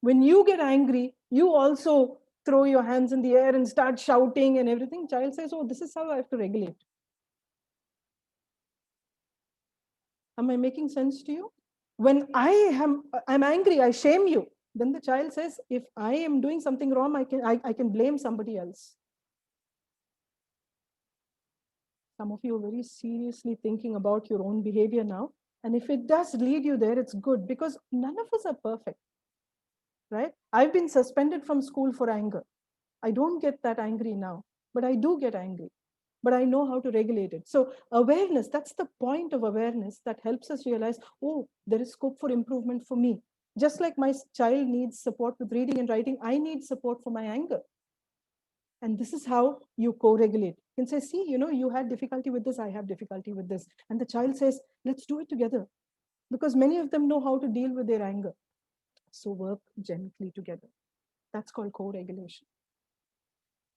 When you get angry, you also throw your hands in the air and start shouting and everything. Child says, oh, this is how I have to regulate. Am I making sense to you? When I'm angry, I shame you. Then the child says, if I am doing something wrong, I can blame somebody else. Some of you are very seriously thinking about your own behavior now. And if it does lead you there, it's good, because none of us are perfect, right? I've been suspended from school for anger. I don't get that angry now, but I do get angry. But I know how to regulate it. So awareness, that's the point of awareness that helps us realize, oh, there is scope for improvement for me. Just like my child needs support with reading and writing, I need support for my anger. And this is how you co-regulate. You can say, see, you had difficulty with this, I have difficulty with this. And the child says, let's do it together. Because many of them know how to deal with their anger. So work gently together. That's called co-regulation.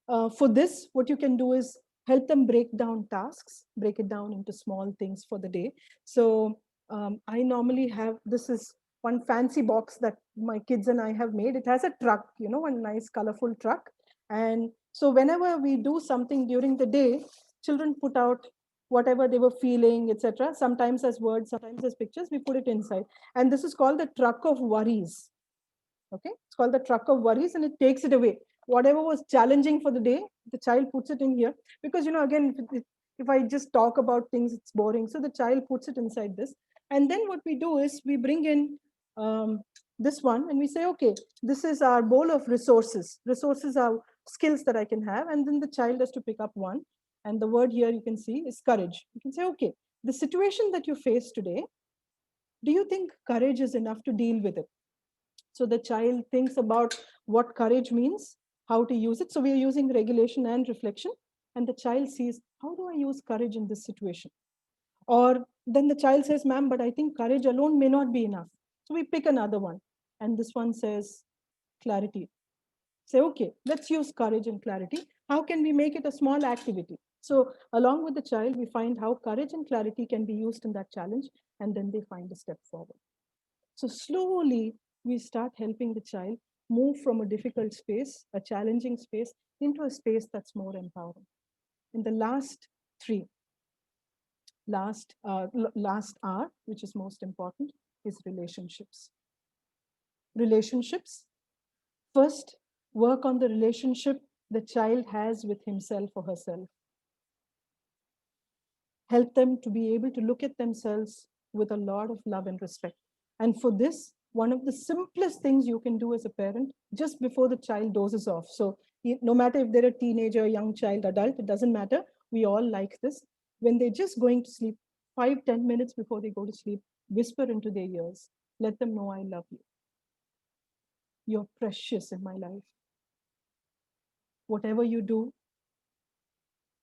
For this, what you can do is help them break down tasks, break it down into small things for the day. So I normally have, this is one fancy box that my kids and I have made. It has a truck, one nice colorful truck. And so whenever we do something during the day, children put out whatever they were feeling, etc. Sometimes as words, sometimes as pictures, we put it inside. And this is called the truck of worries. Okay, it's called the truck of worries, and it takes it away. Whatever was challenging for the day, the child puts it in here. Because, again, if I just talk about things, it's boring. So the child puts it inside this. And then what we do is we bring in this one and we say, okay, this is our bowl of resources. Resources are skills that I can have. And then the child has to pick up one. And the word here you can see is courage. You can say, okay, the situation that you face today, do you think courage is enough to deal with it? So the child thinks about what courage means. how to use it. So we are using regulation and reflection, and the child sees, how do I use courage in this situation? Or then the child says, ma'am, but I think courage alone may not be enough. So we pick another one. And this one says clarity. Say, okay, let's use courage and clarity. How can we make it a small activity? So along with the child, we find how courage and clarity can be used in that challenge, and then they find a step forward. So slowly, we start helping the child move from a difficult space, a challenging space, into a space that's more empowering. In the last last R, which is most important, is relationships. Relationships. First, work on the relationship the child has with himself or herself. Help them to be able to look at themselves with a lot of love and respect. And for this, one of the simplest things you can do as a parent, just before the child dozes off. So no matter if they're a teenager, young child, adult, it doesn't matter. We all like this. When they're just going to sleep, 5-10 minutes before they go to sleep, whisper into their ears, let them know I love you. You're precious in my life. Whatever you do,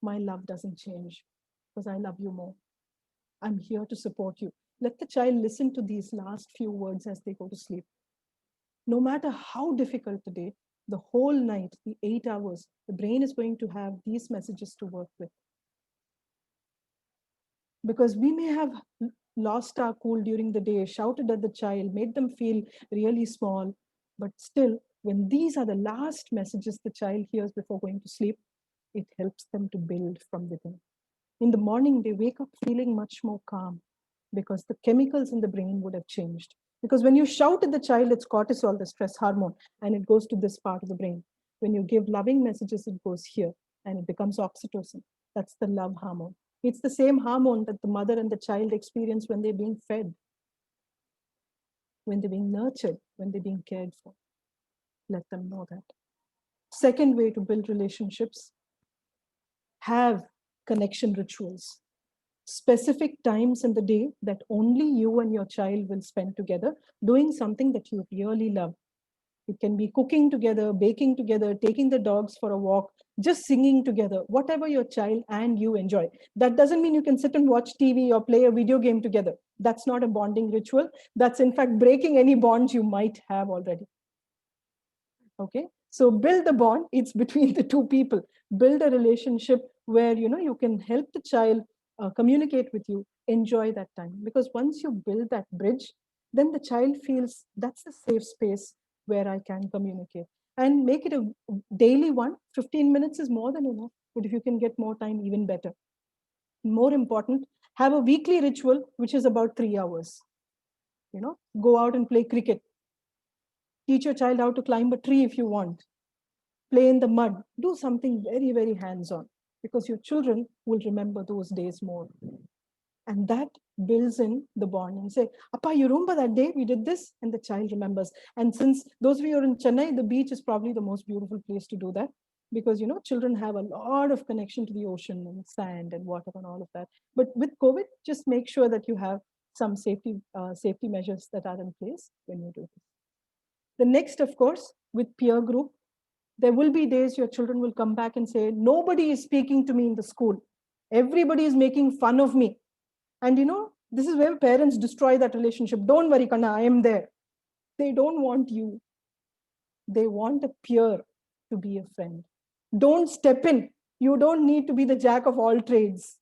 my love doesn't change because I love you more. I'm here to support you. Let the child listen to these last few words as they go to sleep. No matter how difficult the day, the whole night, the 8 hours, the brain is going to have these messages to work with. Because we may have lost our cool during the day, shouted at the child, made them feel really small, but still, when these are the last messages the child hears before going to sleep, it helps them to build from within. In the morning, they wake up feeling much more calm because the chemicals in the brain would have changed. Because when you shout at the child, it's cortisol, the stress hormone, and it goes to this part of the brain. When you give loving messages, it goes here and it becomes oxytocin. That's the love hormone. It's the same hormone that the mother and the child experience when they're being fed, when they're being nurtured, when they're being cared for. Let them know that. Second way to build relationships, have connection rituals. Specific times in the day that only you and your child will spend together doing something that you really love. It can be cooking together, baking together, taking the dogs for a walk, just singing together, whatever your child and you enjoy. That doesn't mean you can sit and watch TV or play a video game together. That's not a bonding ritual. That's in fact breaking any bonds you might have already. Okay, so build the bond. It's between the two people. Build a relationship where you can help the child communicate with you, enjoy that time. Because once you build that bridge, then the child feels that's a safe space where I can communicate. And make it a daily one. 15 minutes is more than enough. But if you can get more time, even better. More important, have a weekly ritual, which is about 3 hours. Go out and play cricket. Teach your child how to climb a tree if you want. Play in the mud. Do something very, very hands-on, because your children will remember those days more. And that builds in the bond and say, Appa, you remember that day we did this? And the child remembers. And since those of you are in Chennai, the beach is probably the most beautiful place to do that, because children have a lot of connection to the ocean and sand and water and all of that. But with COVID, just make sure that you have some safety measures that are in place when you do this. The next, of course, with peer group, there will be days your children will come back and say, nobody is speaking to me in the school. Everybody is making fun of me. And this is where parents destroy that relationship. Don't worry, Kanna, I am there. They don't want you. They want a peer to be a friend. Don't step in. You don't need to be the jack of all trades.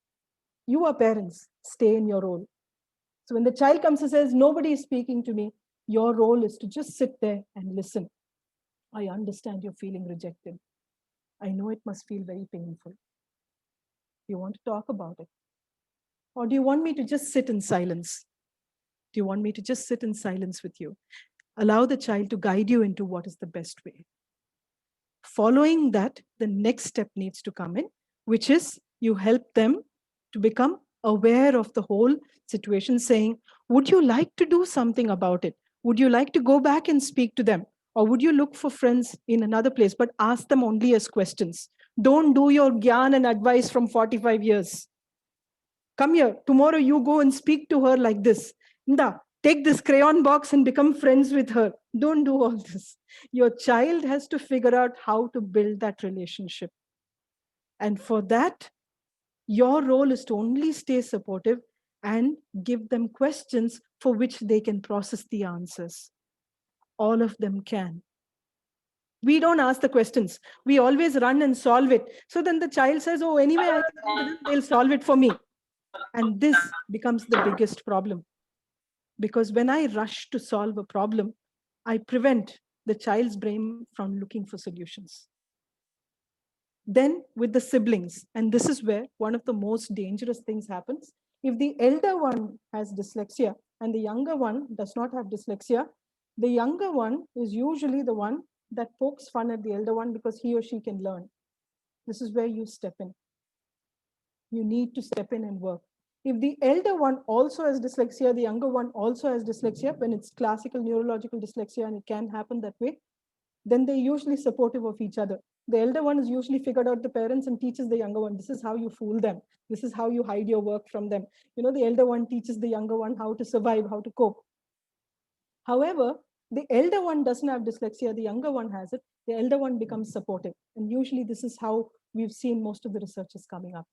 You are parents. Stay in your role. So when the child comes and says, nobody is speaking to me, your role is to just sit there and listen. I understand you're feeling rejected. I know it must feel very painful. You want to talk about it? Or do you want me to just sit in silence? Do you want me to just sit in silence with you? Allow the child to guide you into what is the best way. Following that, the next step needs to come in, which is you help them to become aware of the whole situation, saying, would you like to do something about it? Would you like to go back and speak to them? Or would you look for friends in another place, but ask them only as questions? Don't do your gyan and advice from 45 years. Come here, tomorrow you go and speak to her like this. Inda, take this crayon box and become friends with her. Don't do all this. Your child has to figure out how to build that relationship. And for that, your role is to only stay supportive and give them questions for which they can process the answers. All of them can. We don't ask the questions. We always run and solve it. So then the child says, oh, anyway, I can, they'll solve it for me. And this becomes the biggest problem. Because when I rush to solve a problem, I prevent the child's brain from looking for solutions. Then with the siblings, and this is where one of the most dangerous things happens. If the elder one has dyslexia and the younger one does not have dyslexia, the younger one is usually the one that pokes fun at the elder one because he or she can learn. This is where you step in. You need to step in and work. If the elder one also has dyslexia, the younger one also has dyslexia, when it's classical neurological dyslexia and it can happen that way, then they're usually supportive of each other. The elder one is usually figured out the parents and teaches the younger one. This is how you fool them. This is how you hide your work from them. You know, the elder one teaches the younger one how to survive, how to cope. However, the elder one doesn't have dyslexia, the younger one has it. The elder one becomes supportive. And usually this is how we've seen most of the research is coming up.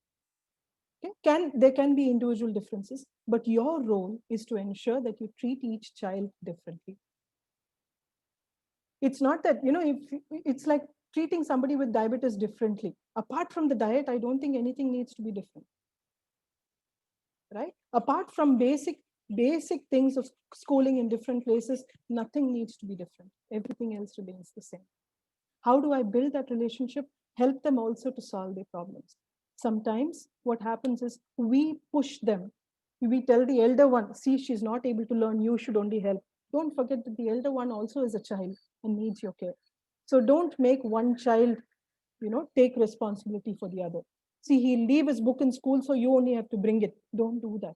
Okay? There can be individual differences, but your role is to ensure that you treat each child differently. It's not that, you know, if it's like treating somebody with diabetes differently. Apart from the diet, I don't think anything needs to be different. Right? Apart from basic things of schooling in different places, nothing needs to be different. Everything else remains the same. How do I build that relationship? Help them also to solve their problems. Sometimes what happens is we push them. We tell the elder one, see, she's not able to learn, you should only help. Don't forget that the elder one also is a child and needs your care. So don't make one child, you know, take responsibility for the other. See, he'll leave his book in school, so you only have to bring it. Don't do that.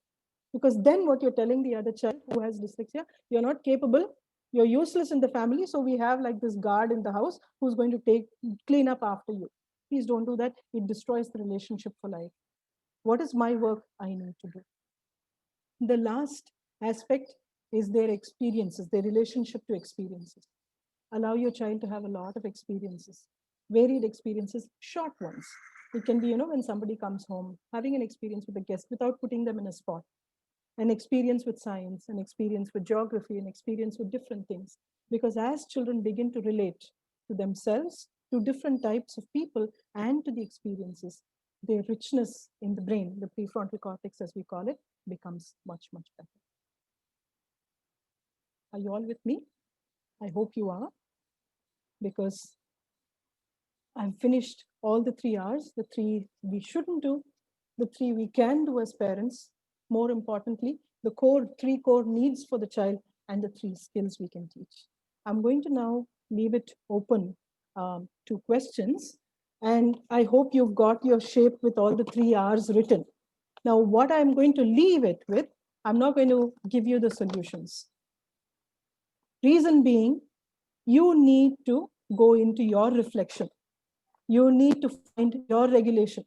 Because then what you're telling the other child who has dyslexia, you're not capable, you're useless in the family, so we have like this guard in the house who's going to clean up after you. Please don't do that. It destroys the relationship for life. What is my work I need to do? The last aspect is their experiences, their relationship to experiences. Allow your child to have a lot of experiences, varied experiences, short ones. It can be, you know, when somebody comes home, having an experience with a guest without putting them in a spot, an experience with science, an experience with geography, an experience with different things. Because as children begin to relate to themselves, to different types of people, and to the experiences, their richness in the brain, the prefrontal cortex as we call it, becomes much, much better. Are you all with me? I hope you are, because I've finished all the 3 R's, the 3 we shouldn't do, the 3 we can do as parents, more importantly, the 3 core needs for the child, and the 3 skills we can teach. I'm going to now leave it open to questions, and I hope you've got your shape with all the 3 R's written. Now, what I'm going to leave it with, I'm not going to give you the solutions. Reason being, you need to go into your reflection. You need to find your regulation.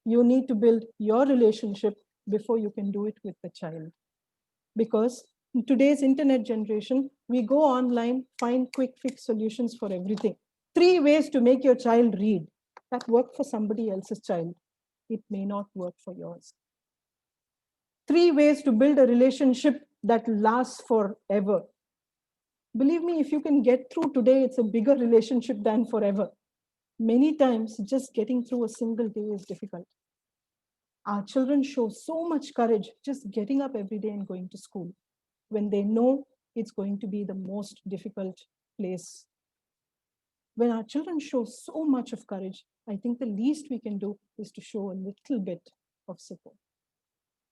You need to build your relationship before you can do it with the child. Because in today's internet generation, we go online, find quick fix solutions for everything. 3 ways to make your child read. That work for somebody else's child. It may not work for yours. 3 ways to build a relationship that lasts forever. Believe me, if you can get through today, it's a bigger relationship than forever. Many times, just getting through a single day is difficult. Our children show so much courage just getting up every day and going to school when they know it's going to be the most difficult place. When our children show so much of courage, I think the least we can do is to show a little bit of support.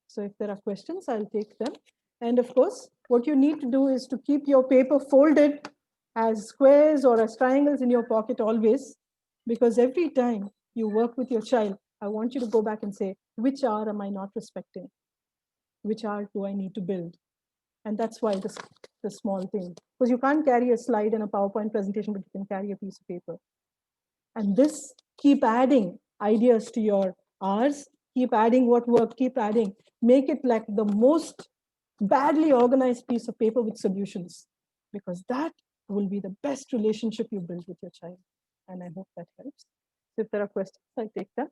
So if there are questions, I'll take them. And of course, what you need to do is to keep your paper folded as squares or as triangles in your pocket always, because every time you work with your child, I want you to go back and say, which R am I not respecting? Which R do I need to build? And that's why the small thing, because you can't carry a slide in a PowerPoint presentation, but you can carry a piece of paper. And this, keep adding ideas to your R's, keep adding what worked, keep adding, make it like the most badly organized piece of paper with solutions, because that will be the best relationship you build with your child. And I hope that helps. So if there are questions, I take them.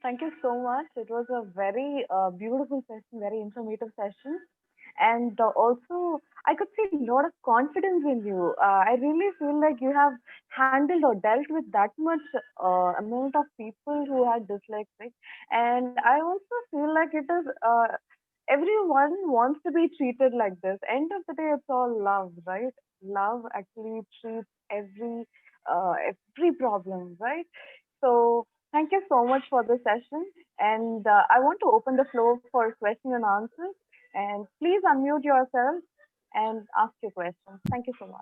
Thank you so much. It was a very beautiful session, very informative session. And also, I could see a lot of confidence in you. I really feel like you have handled or dealt with that much amount of people who had dyslexic. And I also feel like it is everyone wants to be treated like this. End of the day, it's all love, right? Love actually treats every problem, right? So thank you so much for the session. And I want to open the floor for question and answers. And please unmute yourself and ask your question. Thank you so much.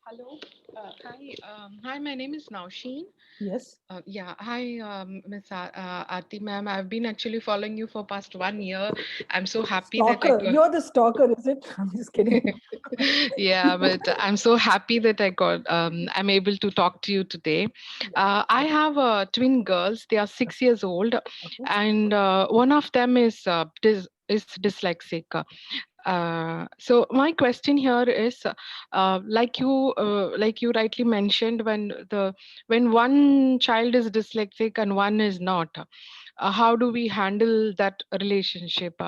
Hello. Hi. Hi, my name is Nausheen. Yes. Yeah. Hi, Miss Aarti ma'am. I've been actually following you for past 1 year. I'm so happy that I Stalker. got. You're the stalker, is it? I'm just kidding. Yeah, but I'm so happy that I'm able to talk to you today. I have twin girls. They are 6 years old, Okay. and one of them is dyslexic. So my question here is, like you rightly mentioned, when one child is dyslexic and one is not, how do we handle that relationship?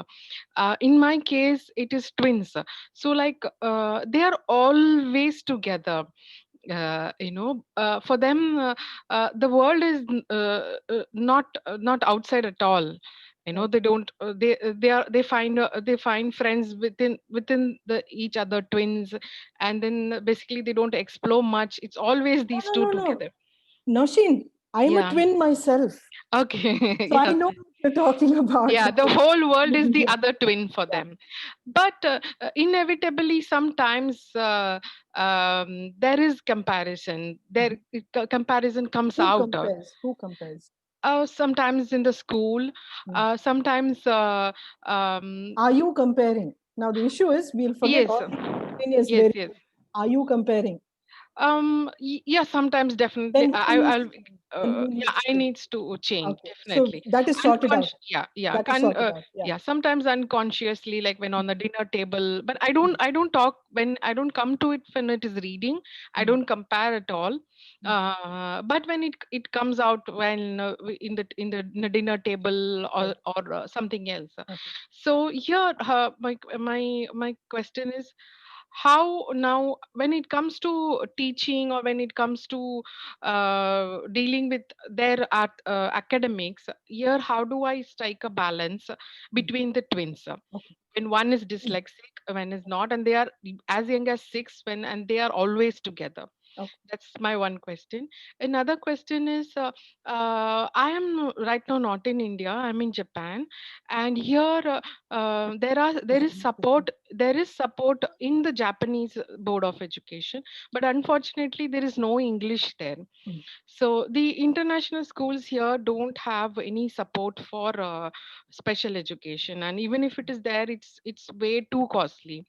In my case, it is twins. So like they are always together. For them, the world is not outside at all. They don't they find friends within the each other twins, and then basically they don't explore much. It's always these two No. together. Nausheen, I'm a Yeah. twin myself. Okay. So I Yeah. know what you're talking about. Yeah, the whole world is the Yeah. other twin for them. But inevitably sometimes there is comparison. Comparison comes Who out. compares? Who compares? Sometimes in the school, sometimes Are you comparing? Now the issue is we'll forget yes, all twin is yes, very yes. good. Are you comparing? Yeah, sometimes definitely. Then who needs to change? Then who Yeah, needs I to? needs to change, Okay. So definitely. that is sorted out. Yeah, That is sorted out. Yeah. yeah, sometimes unconsciously, like when on the dinner table, but I don't talk when I don't come to it when it is reading. I don't compare at all. But when it comes out when in the dinner table or something else. So here, my question is, how now when it comes to teaching, or when it comes to dealing with their academics here, how do I strike a balance between the twins, when one is dyslexic, when is not, and they are as young as 6, when and they are always together? That's my one question. Another question is, I am right now not in India. I'm in Japan, and here there is support. There is support in the Japanese Board of Education, but unfortunately there is no English there. So the international schools here don't have any support for special education, and even if it is there, it's way too costly.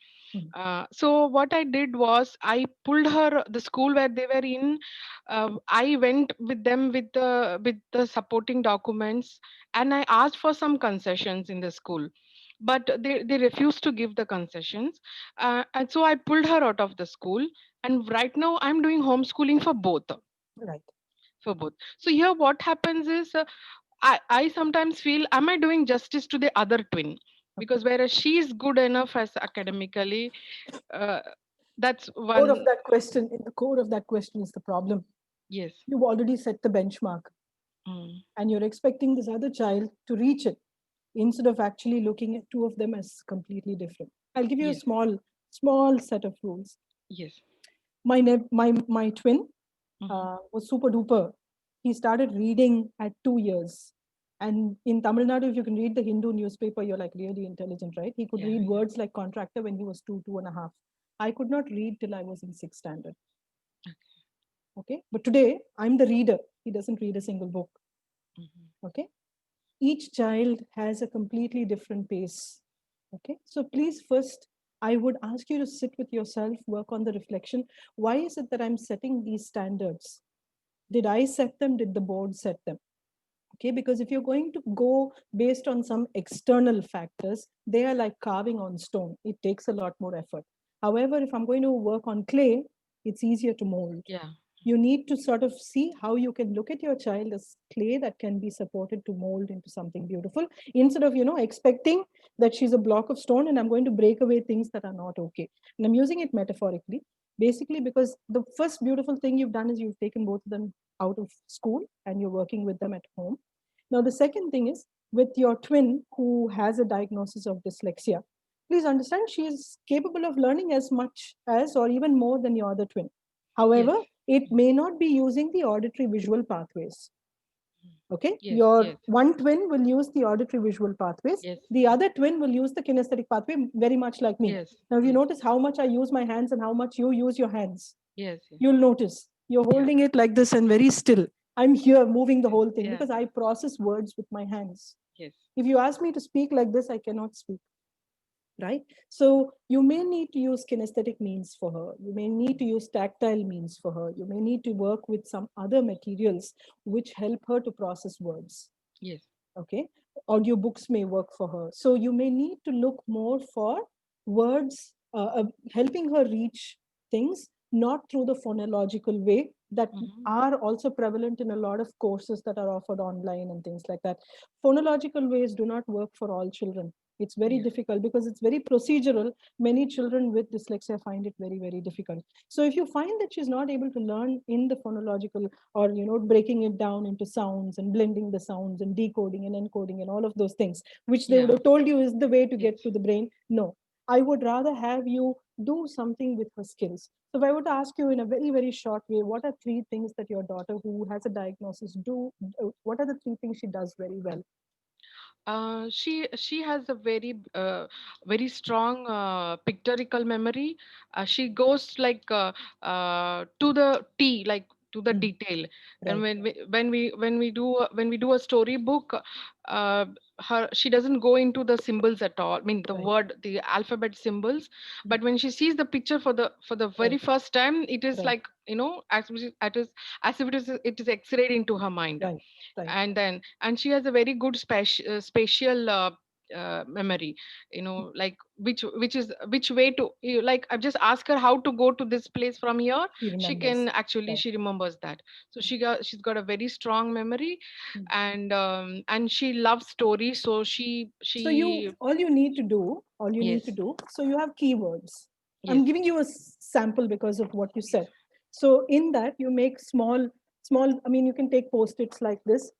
So what I did was I pulled her the school where they were in. I went with them with the supporting documents, and I asked for some concessions in the school, but they refused to give the concessions, and so I pulled her out of the school. And right now I'm doing homeschooling for both. Right. For both. So here, what happens is, I sometimes feel, am I doing justice to the other twin? Because whereas she's good enough as academically, uh, that's Core of one. that question, in the core of that question is the problem. Yes. You've already set the benchmark and you're expecting this other child to reach it instead of actually looking at two of them as completely different. I'll give you Yes. a small set of rules. Yes. My twin was super duper. He started reading at 2 years. And in Tamil Nadu, if you can read the Hindu newspaper, you're like really intelligent, right? He could read words like contractor when he was 2.5. I could not read till I was in 6th standard. Okay. But today I'm the reader. He doesn't read a single book. Okay. Each child has a completely different pace. Okay. So please first I would ask you to sit with yourself, work on the reflection. Why is it that I'm setting these standards? Did I set them? Did the board set them? Okay, because if you're going to go based on some external factors, they are like carving on stone. It takes a lot more effort. However, if I'm going to work on clay, it's easier to mold. Yeah. You need to sort of see how you can look at your child as clay that can be supported to mold into something beautiful, instead of, expecting that she's a block of stone and I'm going to break away things that are not okay. And I'm using it metaphorically, basically because the first beautiful thing you've done is you've taken both of them out of school and you're working with them at home. Now, the second thing is with your twin who has a diagnosis of dyslexia, please understand she is capable of learning as much as or even more than your other twin. However, Yes. it may not be using the auditory visual pathways. Okay, Yes, your yes. one twin will use the auditory visual pathways. Yes. The other twin will use the kinesthetic pathway, very much like me. Yes. Now, if you Yes. notice how much I use my hands and how much you use your hands, Yes. Yes. you'll notice you're Yeah. holding it like this and very still. I'm here moving the whole thing Yeah. because I process words with my hands. Yes. If you ask me to speak like this, I cannot speak. Right? So you may need to use kinesthetic means for her. You may need to use tactile means for her. You may need to work with some other materials which help her to process words. Yes. Okay. Audio books may work for her. So you may need to look more for words, helping her reach things, not through the phonological way that are also prevalent in a lot of courses that are offered online and things like that. Phonological ways do not work for all children. It's very difficult because it's very procedural. Many children with dyslexia find it very, very difficult. So if you find that she's not able to learn in the phonological, or breaking it down into sounds and blending the sounds and decoding and encoding and all of those things, which they would have told you is the way to get to the brain, no. I would rather have you do something with her skills. So if I were to ask you in a very, very short way, what are 3 things that your daughter who has a diagnosis do? What are the 3 things she does very well? She has a very strong pictorial memory. She goes like to the T, like to the detail. And when we do a storybook, she doesn't go into the symbols at all. I mean the alphabet symbols. But when she sees the picture for the very first time, it is like as if it is X-rayed into her mind. And she has a very good spatial memory, like which way to like I just ask her how to go to this place from here. She can actually she remembers that. So she's got a very strong memory. And she loves stories, so so all you need to do so you have keywords. I'm giving you a sample because of what you said. So in that you make small, I mean, you can take post-its like this.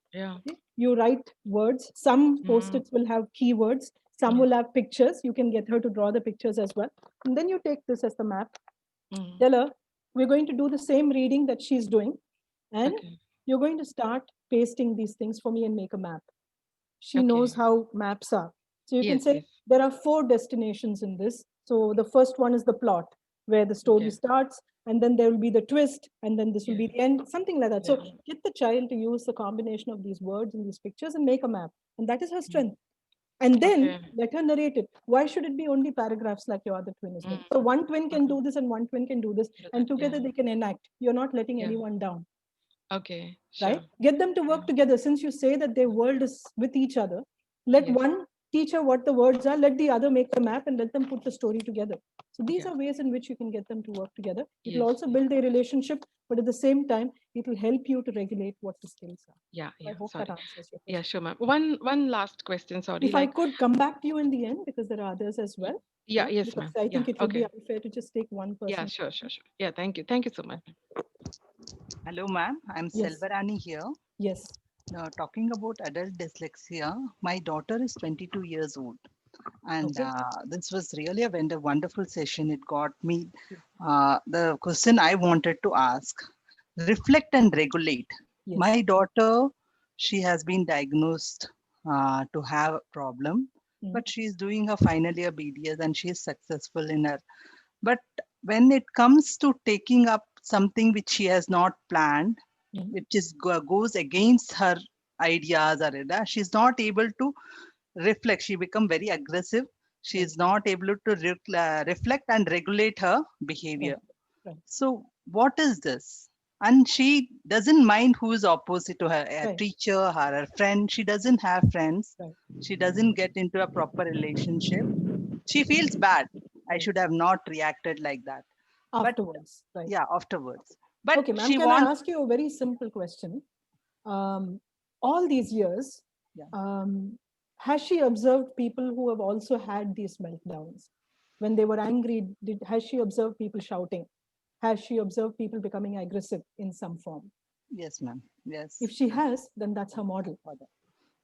You write words. Some post-its will have keywords, some will have pictures. You can get her to draw the pictures as well. And then you take this as the map. Tell her, we're going to do the same reading that she's doing, and you're going to start pasting these things for me and make a map. She knows how maps are. So you can say there are 4 destinations in this. So the first one is the plot, where the story starts, and then there will be the twist, and then this will be the end, something like that. So get the child to use the combination of these words and these pictures and make a map. And that is her strength. And then let her narrate it. Why should it be only paragraphs like your other twin is doing? So one twin can do this and one twin can do this, and together they can enact. You're not letting anyone down. Okay. Right? Get them to work together. Since you say that their world is with each other, let one teach her what the words are, let the other make the map, and let them put the story together. So these are ways in which you can get them to work together. It will also build a relationship, but at the same time, it will help you to regulate what the skills are. I hope that answers your question. Yeah, sure, ma'am. One last question, sorry. If I could come back to you in the end, because there are others as well. Yes, ma'am. I think it would be unfair to just take one person. Yeah, sure. Yeah, thank you so much. Hello, ma'am. I'm Selvarani here. Yes. Talking about adult dyslexia, my daughter is 22 years old. And this was really a wonderful session. It got me the question I wanted to ask. Reflect and regulate. My daughter, she has been diagnosed to have a problem, but she is doing her final year BDS and she is successful in her. But when it comes to taking up something which she has not planned, which is goes against her ideas, or she's not able to reflect. She become very aggressive. She is not able to reflect and regulate her behavior. Right. So what is this? And she doesn't mind who is opposite to her, a Right. teacher, her friend. She doesn't have friends. Right. She doesn't get into a proper relationship. She feels bad. I Right. should have not reacted like that. But Afterwards, right. yeah, afterwards. But Okay, ma'am, she can I wants, ask you a very simple question? All these years, Yeah. has she observed people who have also had these meltdowns? When they were angry, has she observed people shouting? Has she observed people becoming aggressive in some form? yes, ma'am. Yes. If she has, then that's her model.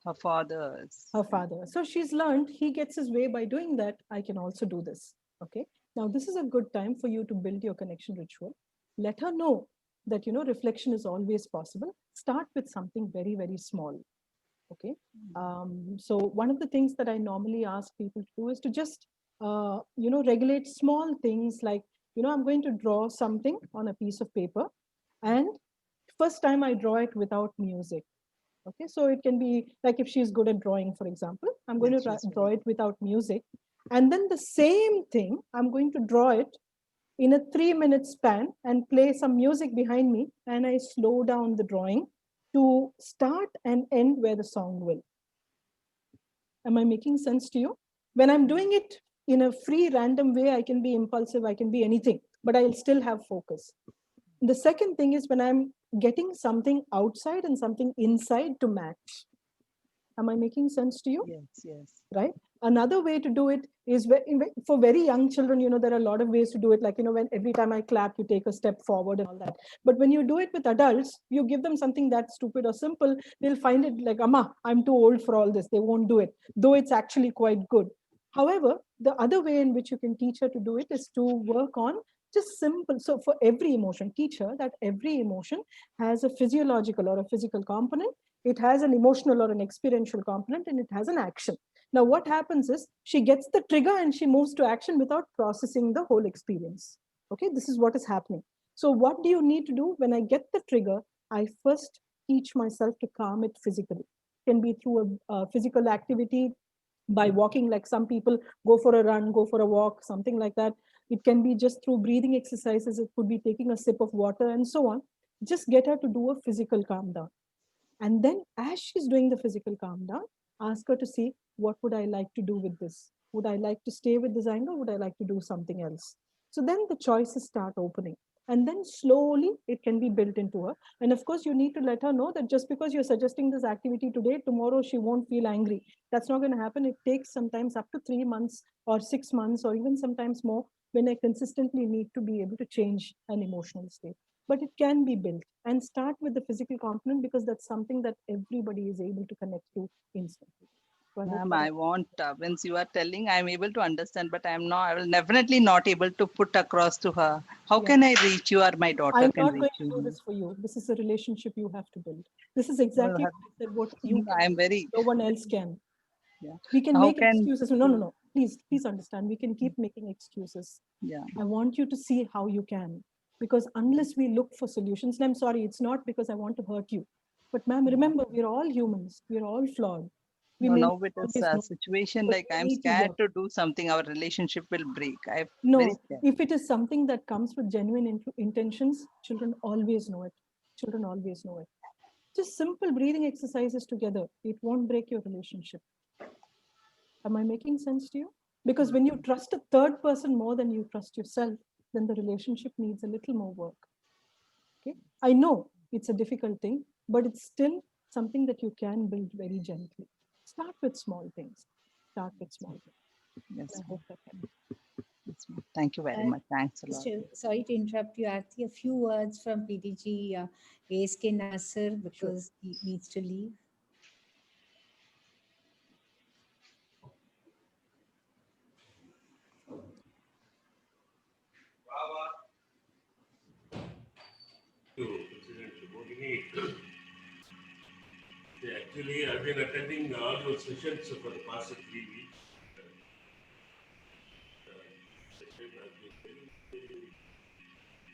Her father is. Her father. So she's learned he gets his way by doing that. I can also do this. Okay. Now, this is a good time for you to build your connection ritual. Let her know that, reflection is always possible. Start with something very, very small. Okay. So one of the things that I normally ask people to do is to just, regulate small things like, I'm going to draw something on a piece of paper, and first time I draw it without music. Okay, so it can be like if she's good at drawing, for example, I'm going Yes, to she's draw very it without music. And then the same thing, I'm going to draw it in a 3-minute span and play some music behind me. And I slow down the drawing to start and end where the song will. Am I making sense to you? When I'm doing it in a free, random way, I can be impulsive, I can be anything, but I'll still have focus. The second thing is when I'm getting something outside and something inside to match. Am I making sense to you? Yes, yes. Right. Another way to do it is for very young children, there are a lot of ways to do it. Like, when every time I clap, you take a step forward and all that. But when you do it with adults, you give them something that's stupid or simple, they'll find it like, Amma, I'm too old for all this. They won't do it, though it's actually quite good. However, the other way in which you can teach her to do it is to work on just simple. So for every emotion, teach her that every emotion has a physiological or a physical component. It has an emotional or an experiential component, and it has an action. Now, what happens is she gets the trigger and she moves to action without processing the whole experience. Okay, this is what is happening. So what do you need to do? When I get the trigger, I first teach myself to calm it physically. It can be through a physical activity, by walking, like some people go for a run, go for a walk, something like that. It can be just through breathing exercises. It could be taking a sip of water and so on. Just get her to do a physical calm down. And then as she's doing the physical calm down, ask her to see, what would I like to do with this? Would I like to stay with this anger? Would I like to do something else? So then the choices start opening. And then slowly it can be built into her. And of course, you need to let her know that just because you're suggesting this activity today, tomorrow she won't feel angry. That's not going to happen. It takes sometimes up to 3 months or 6 months or even sometimes more, when I consistently need to be able to change an emotional state. But it can be built, and start with the physical component, because that's something that everybody is able to connect to instantly. So I hope Ma'am, that I want, once you are telling, I'm able to understand, but I will definitely not able to put across to her. How Yeah. can I reach you, or my daughter I'm can not going reach to you? do this for you. This is a relationship you have to build. This is Well, exactly what I said, what you can I'm do, very, no one else can. yeah. We can How make can, excuses. No. Please understand. We can keep making excuses. yeah. I want you to see how you can. Because unless we look for solutions, and I'm sorry, it's not because I want to hurt you. But ma'am, remember, we're all humans. We're all flawed. We No, may now not it is always a know, situation but like we I'm need to scared work. to do something, our relationship will break. I'm very No, scared. if it is something that comes with genuine intentions, children always know it. Children always know it. Just simple breathing exercises together. It won't break your relationship. Am I making sense to you? Because when you trust a third person more than you trust yourself, then the relationship needs a little more work. Okay. I know it's a difficult thing, but it's still something that you can build very gently. Start with small things. Start with small things. Yes, I hope that helps. yes, ma'am. Thank you very Uh, much. Thanks a lot. Sorry to interrupt you, Aarti. A few words from PDG ASK Nasser, Sure. because he needs to leave. To President Shubhodini. Actually, I've been attending all your sessions for the past 3 weeks. Session has been very,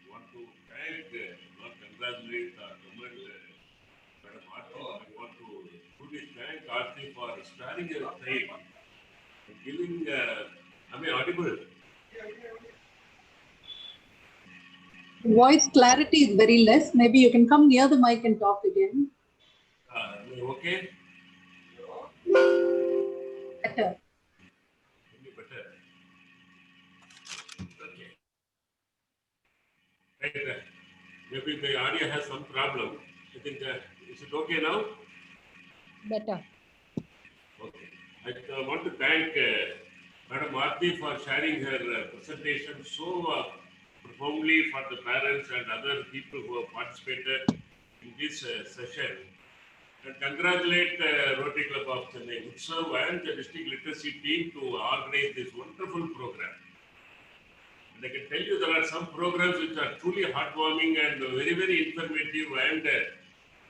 want to thank, not congratulate or commend Madam Aarti. I want to truly thank Aarti for sparing her time and giving Am I audible? Voice clarity is very less. Maybe you can come near the mic and talk again. Okay. Better. Maybe better. Okay. Right. Maybe the audio has some problem. I think, is it okay now? Better. Okay. I want to thank Madam Aarti for sharing her presentation so profoundly for the parents and other people who have participated in this session. And congratulate Rotary Club of Chennai Utsav and the district literacy team to organize this wonderful program. And I can tell you there are some programs which are truly heartwarming and very, very informative and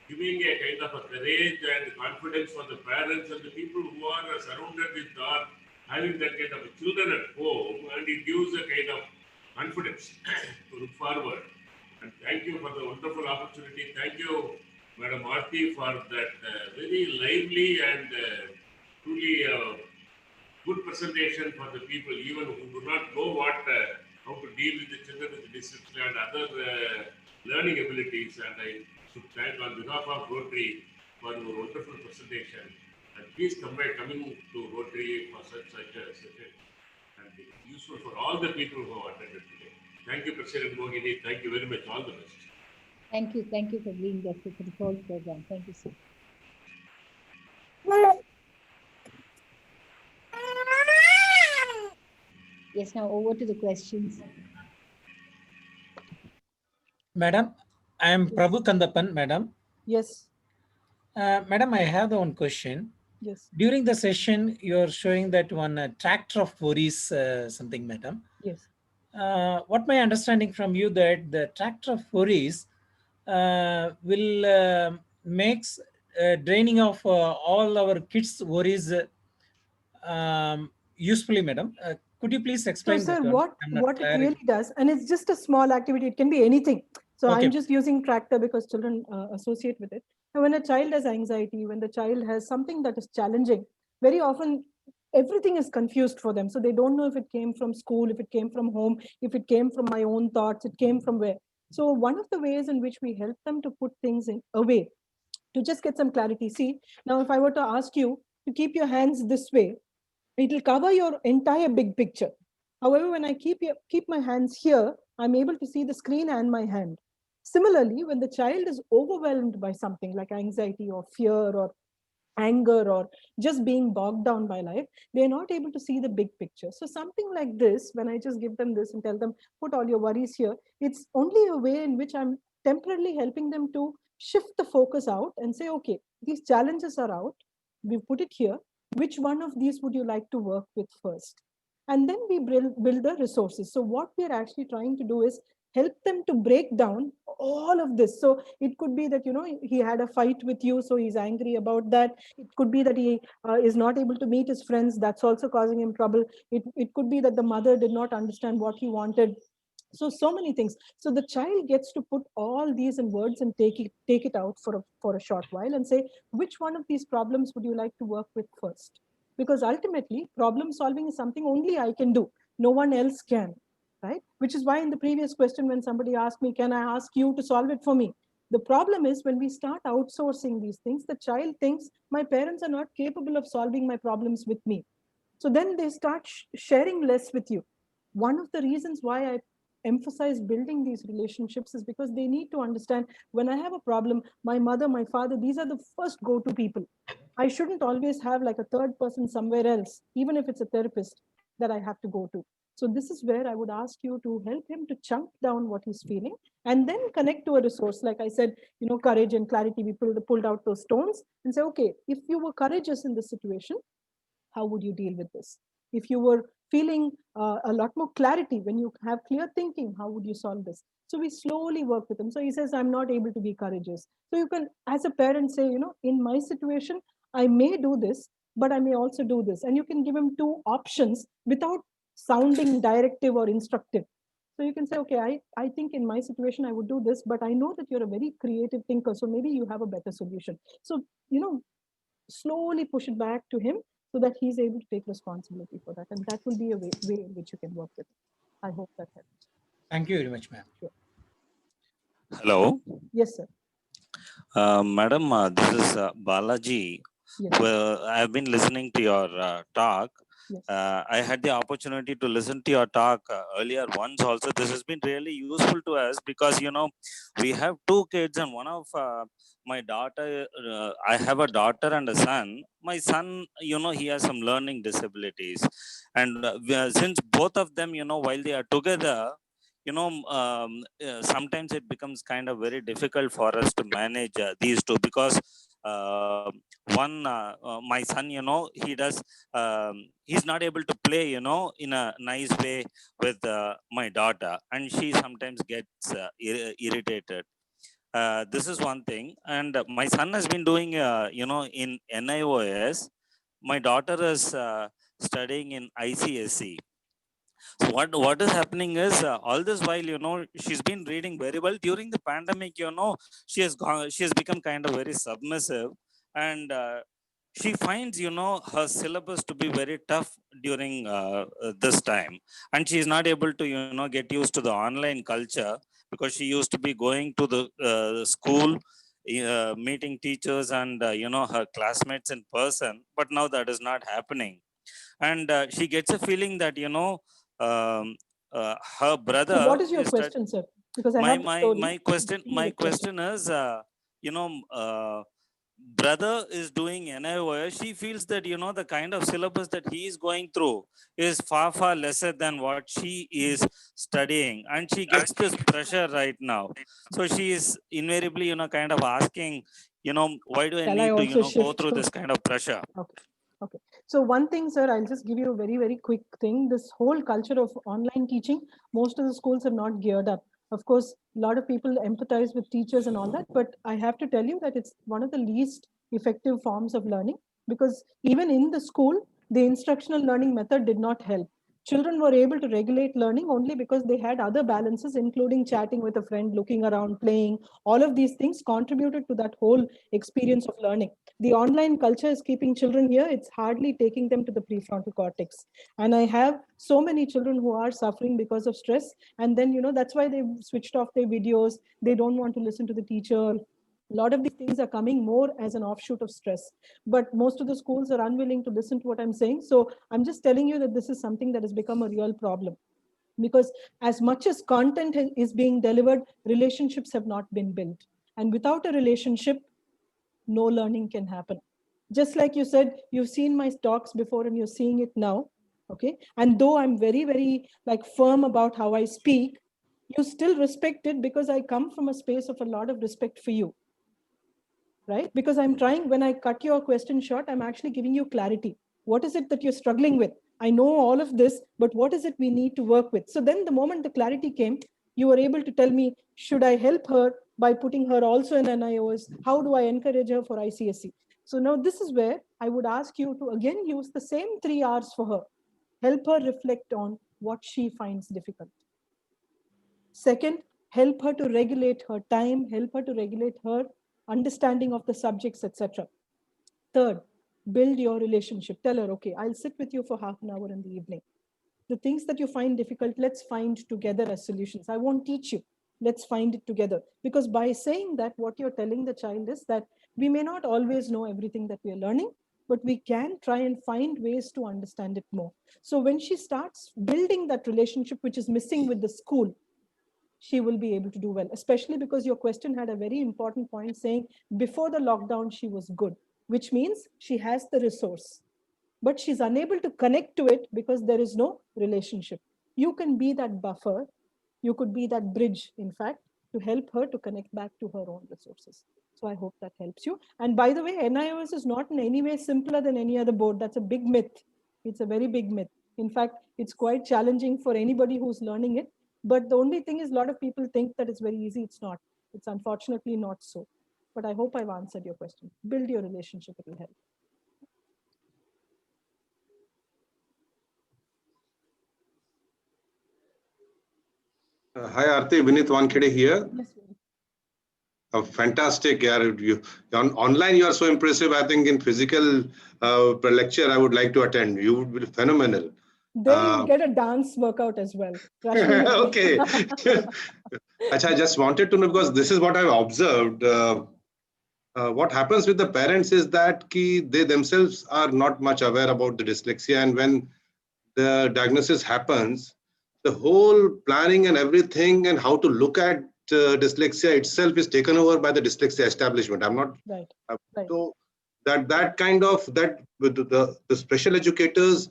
giving a kind of a courage and confidence for the parents and the people who are surrounded with or having that kind of children at home, and it gives a kind of confidence to look forward. And thank you for the wonderful opportunity. Thank you, Madam Aarti, for that very lively and truly good presentation for the people, even who do not know how to deal with the children with dyslexia and other learning abilities. And I should thank on behalf of Rotary for your wonderful presentation. And please come back coming to Rotary for such a session. And it's useful for all the people who have attended today. Thank you, President Mohini. Thank you very much. All the best. Thank you. Thank you for being there for the whole program. Thank you, sir. Yes, now over to the questions. Madam, I am Prabhu Kandapan, madam. Yes. Madam, I have the one question. Yes. During the session, you are showing that one tractor of worries something, madam. Yes. What my understanding from you that the tractor of worries will makes draining of all our kids' worries usefully, madam. Could you please So, explain sir, that one? what it really does, and it's just a small activity, it can be anything. So Okay. I'm just using tractor because children associate with it. And when a child has anxiety, when the child has something that is challenging, very often everything is confused for them. So they don't know if it came from school, if it came from home, if it came from my own thoughts, it came from where. So one of the ways in which we help them to put things in away, to just get some clarity. See, now if I were to ask you to keep your hands this way, it will cover your entire big picture. However, when I keep my hands here, I'm able to see the screen and my hand. Similarly, when the child is overwhelmed by something like anxiety or fear or anger or just being bogged down by life, they're not able to see the big picture. So something like this, when I just give them this and tell them, put all your worries here, it's only a way in which I'm temporarily helping them to shift the focus out and say, okay, these challenges are out, we put it here, which one of these would you like to work with first? And then we build the resources. So what we're actually trying to do is help them to break down all of this. So it could be that, he had a fight with you, so he's angry about that. It could be that he is not able to meet his friends. That's also causing him trouble. It could be that the mother did not understand what he wanted. So many things. So the child gets to put all these in words and take it out for a short while and say, which one of these problems would you like to work with first? Because ultimately, problem solving is something only I can do. No one else can, right? Which is why in the previous question, when somebody asked me, can I ask you to solve it for me? The problem is when we start outsourcing these things, the child thinks my parents are not capable of solving my problems with me. So then they start sharing less with you. One of the reasons why I emphasize building these relationships is because they need to understand when I have a problem, my mother, my father, these are the first go-to people. I shouldn't always have like a third person somewhere else, even if it's a therapist that I have to go to. So this is where I would ask you to help him to chunk down what he's feeling and then connect to a resource. Like I said, courage and clarity, we pulled out those stones and say, okay, if you were courageous in this situation, how would you deal with this? If you were feeling a lot more clarity, when you have clear thinking, how would you solve this? So we slowly work with him. So he says, I'm not able to be courageous. So you can, as a parent, say, in my situation, I may do this, but I may also do this. And you can give him two options without sounding directive or instructive. So you can say, okay, I think in my situation, I would do this, but I know that you're a very creative thinker. So maybe you have a better solution. So, slowly push it back to him so that he's able to take responsibility for that. And that will be a way in which you can work with it. I hope that helps. Thank you very much, ma'am. Sure. Hello. Yes, sir. Madam, this is Balaji. Yes. Well, I've been listening to your talk. Yes. I had the opportunity to listen to your talk earlier once also. This has been really useful to us because, you know, we have two kids and one of my daughter, I have a daughter and a son. My son, you know, he has some learning disabilities. And since both of them, you know, while they are together, you know, sometimes it becomes kind of very difficult for us to manage these two because my son, you know, he's not able to play, you know, in a nice way with my daughter, and she sometimes gets irritated. This is one thing, and my son has been doing, you know, in NIOS. My daughter is studying in ICSE. So what is happening is all this while, you know, she's been reading very well during the pandemic. You know, she has become kind of very submissive, and she finds, you know, her syllabus to be very tough during this time, and she is not able to, you know, get used to the online culture because she used to be going to the school, meeting teachers and you know, her classmates in person, but now that is not happening. And she gets a feeling that, you know, her brother So what is your is question, sir? Because I have the story. my question is, you know, brother is doing NIOS. She feels that, you know, the kind of syllabus that he is going through is far lesser than what she is studying, and she gets this pressure right now. So she is invariably, you know, kind of asking, you know, why do I Shall I need to, you also know, go shift through to- this kind of pressure? Okay. Okay. So one thing, sir, I'll just give you a very quick thing. This whole culture of online teaching, most of the schools have not geared up. Of course, a lot of people empathize with teachers and all that, but I have to tell you that it's one of the least effective forms of learning, because even in the school, the instructional learning method did not help. Children were able to regulate learning only because they had other balances, including chatting with a friend, looking around, playing. All of these things contributed to that whole experience of learning. The online culture is keeping children here. It's hardly taking them to the prefrontal cortex. And I have so many children who are suffering because of stress. And then, you know, that's why they've switched off their videos. They don't want to listen to the teacher. A lot of these things are coming more as an offshoot of stress. But most of the schools are unwilling to listen to what I'm saying. So I'm just telling you that this is something that has become a real problem. Because as much as content is being delivered, relationships have not been built. And without a relationship, no learning can happen. Just like you said, you've seen my talks before and you're seeing it now. Okay. And though I'm very like firm about how I speak, you still respect it because I come from a space of a lot of respect for you. Right? Because I'm trying, when I cut your question short, I'm actually giving you clarity. What is it that you're struggling with? I know all of this, but what is it we need to work with? So then the moment the clarity came, you were able to tell me, should I help her by putting her also in NIOS? How do I encourage her for ICSE? So now this is where I would ask you to again use the same 3 R's for her. Help her reflect on what she finds difficult. Second, help her to regulate her time, help her to regulate her understanding of the subjects, etc. Third, build your relationship. Tell her, okay, I'll sit with you for half an hour in the evening. The things that you find difficult, let's find together as solutions. I won't teach you. Let's find it together. Because by saying that, what you're telling the child is that we may not always know everything that we're learning, but we can try and find ways to understand it more. So when she starts building that relationship, which is missing with the school, she will be able to do well, especially because your question had a very important point saying before the lockdown, she was good, which means she has the resource, but she's unable to connect to it because there is no relationship. You can be that buffer. You could be that bridge, in fact, to help her to connect back to her own resources. So I hope that helps you. And by the way, NIOS is not in any way simpler than any other board. That's a big myth. It's a very big myth. In fact, it's quite challenging for anybody who's learning it. But the only thing is a lot of people think that it's very easy. It's not. It's unfortunately not so. But I hope I've answered your question. Build your relationship. It will help. Hi, Aarti. Vinit Wankhede here. Yes, Fantastic. Yeah, online you are so impressive. I think in physical lecture I would like to attend. You would be phenomenal. There you get a dance workout as well. Rashmi. Okay. Achha, I just wanted to know, because this is what I've observed. What happens with the parents is that they themselves are not much aware about the dyslexia, and when the diagnosis happens, the whole planning and everything and how to look at dyslexia itself is taken over by the dyslexia establishment. I'm not right. So that kind of the special educators,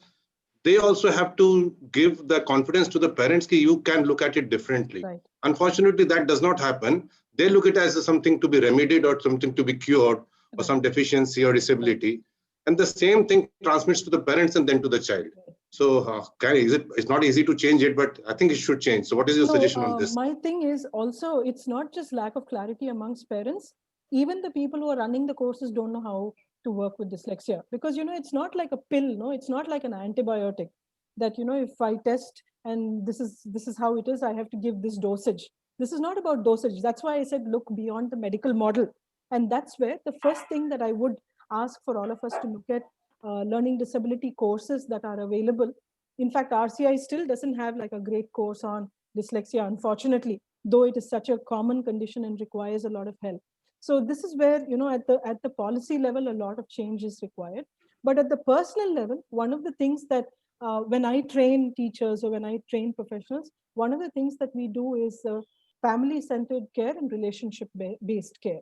they also have to give the confidence to the parents that you can look at it differently. Right. Unfortunately, that does not happen. They look at it as something to be remedied or something to be cured, or some deficiency or disability. And the same thing transmits to the parents and then to the child. So it's not easy to change it, but I think it should change. So what is your suggestion on this? My thing is also, it's not just lack of clarity amongst parents. Even the people who are running the courses don't know how to work with dyslexia, because, it's not like a pill. No, it's not like an antibiotic that, if I test and this is how it is, I have to give this dosage. This is not about dosage. That's why I said, look beyond the medical model. And that's where the first thing that I would ask for all of us to look at learning disability courses that are available. In fact, RCI still doesn't have like a great course on dyslexia, unfortunately, though it is such a common condition and requires a lot of help. So this is where, at the policy level, a lot of change is required. But at the personal level, one of the things that when I train teachers or when I train professionals, one of the things that we do is family-centered care and relationship-based care.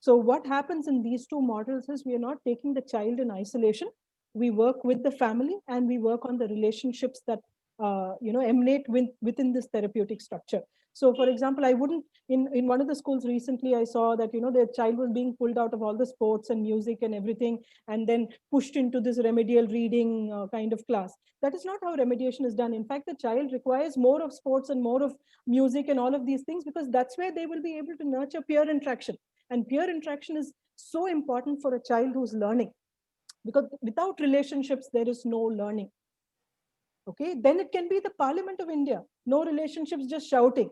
So what happens in these two models is we are not taking the child in isolation. We work with the family and we work on the relationships that emanate within this therapeutic structure. So for example, I wouldn't, in one of the schools recently, I saw that, their child was being pulled out of all the sports and music and everything, and then pushed into this remedial reading kind of class. That is not how remediation is done. In fact, the child requires more of sports and more of music and all of these things, because that's where they will be able to nurture peer interaction. And peer interaction is so important for a child who's learning, because without relationships, there is no learning. Okay, then it can be the Parliament of India. No relationships, just shouting.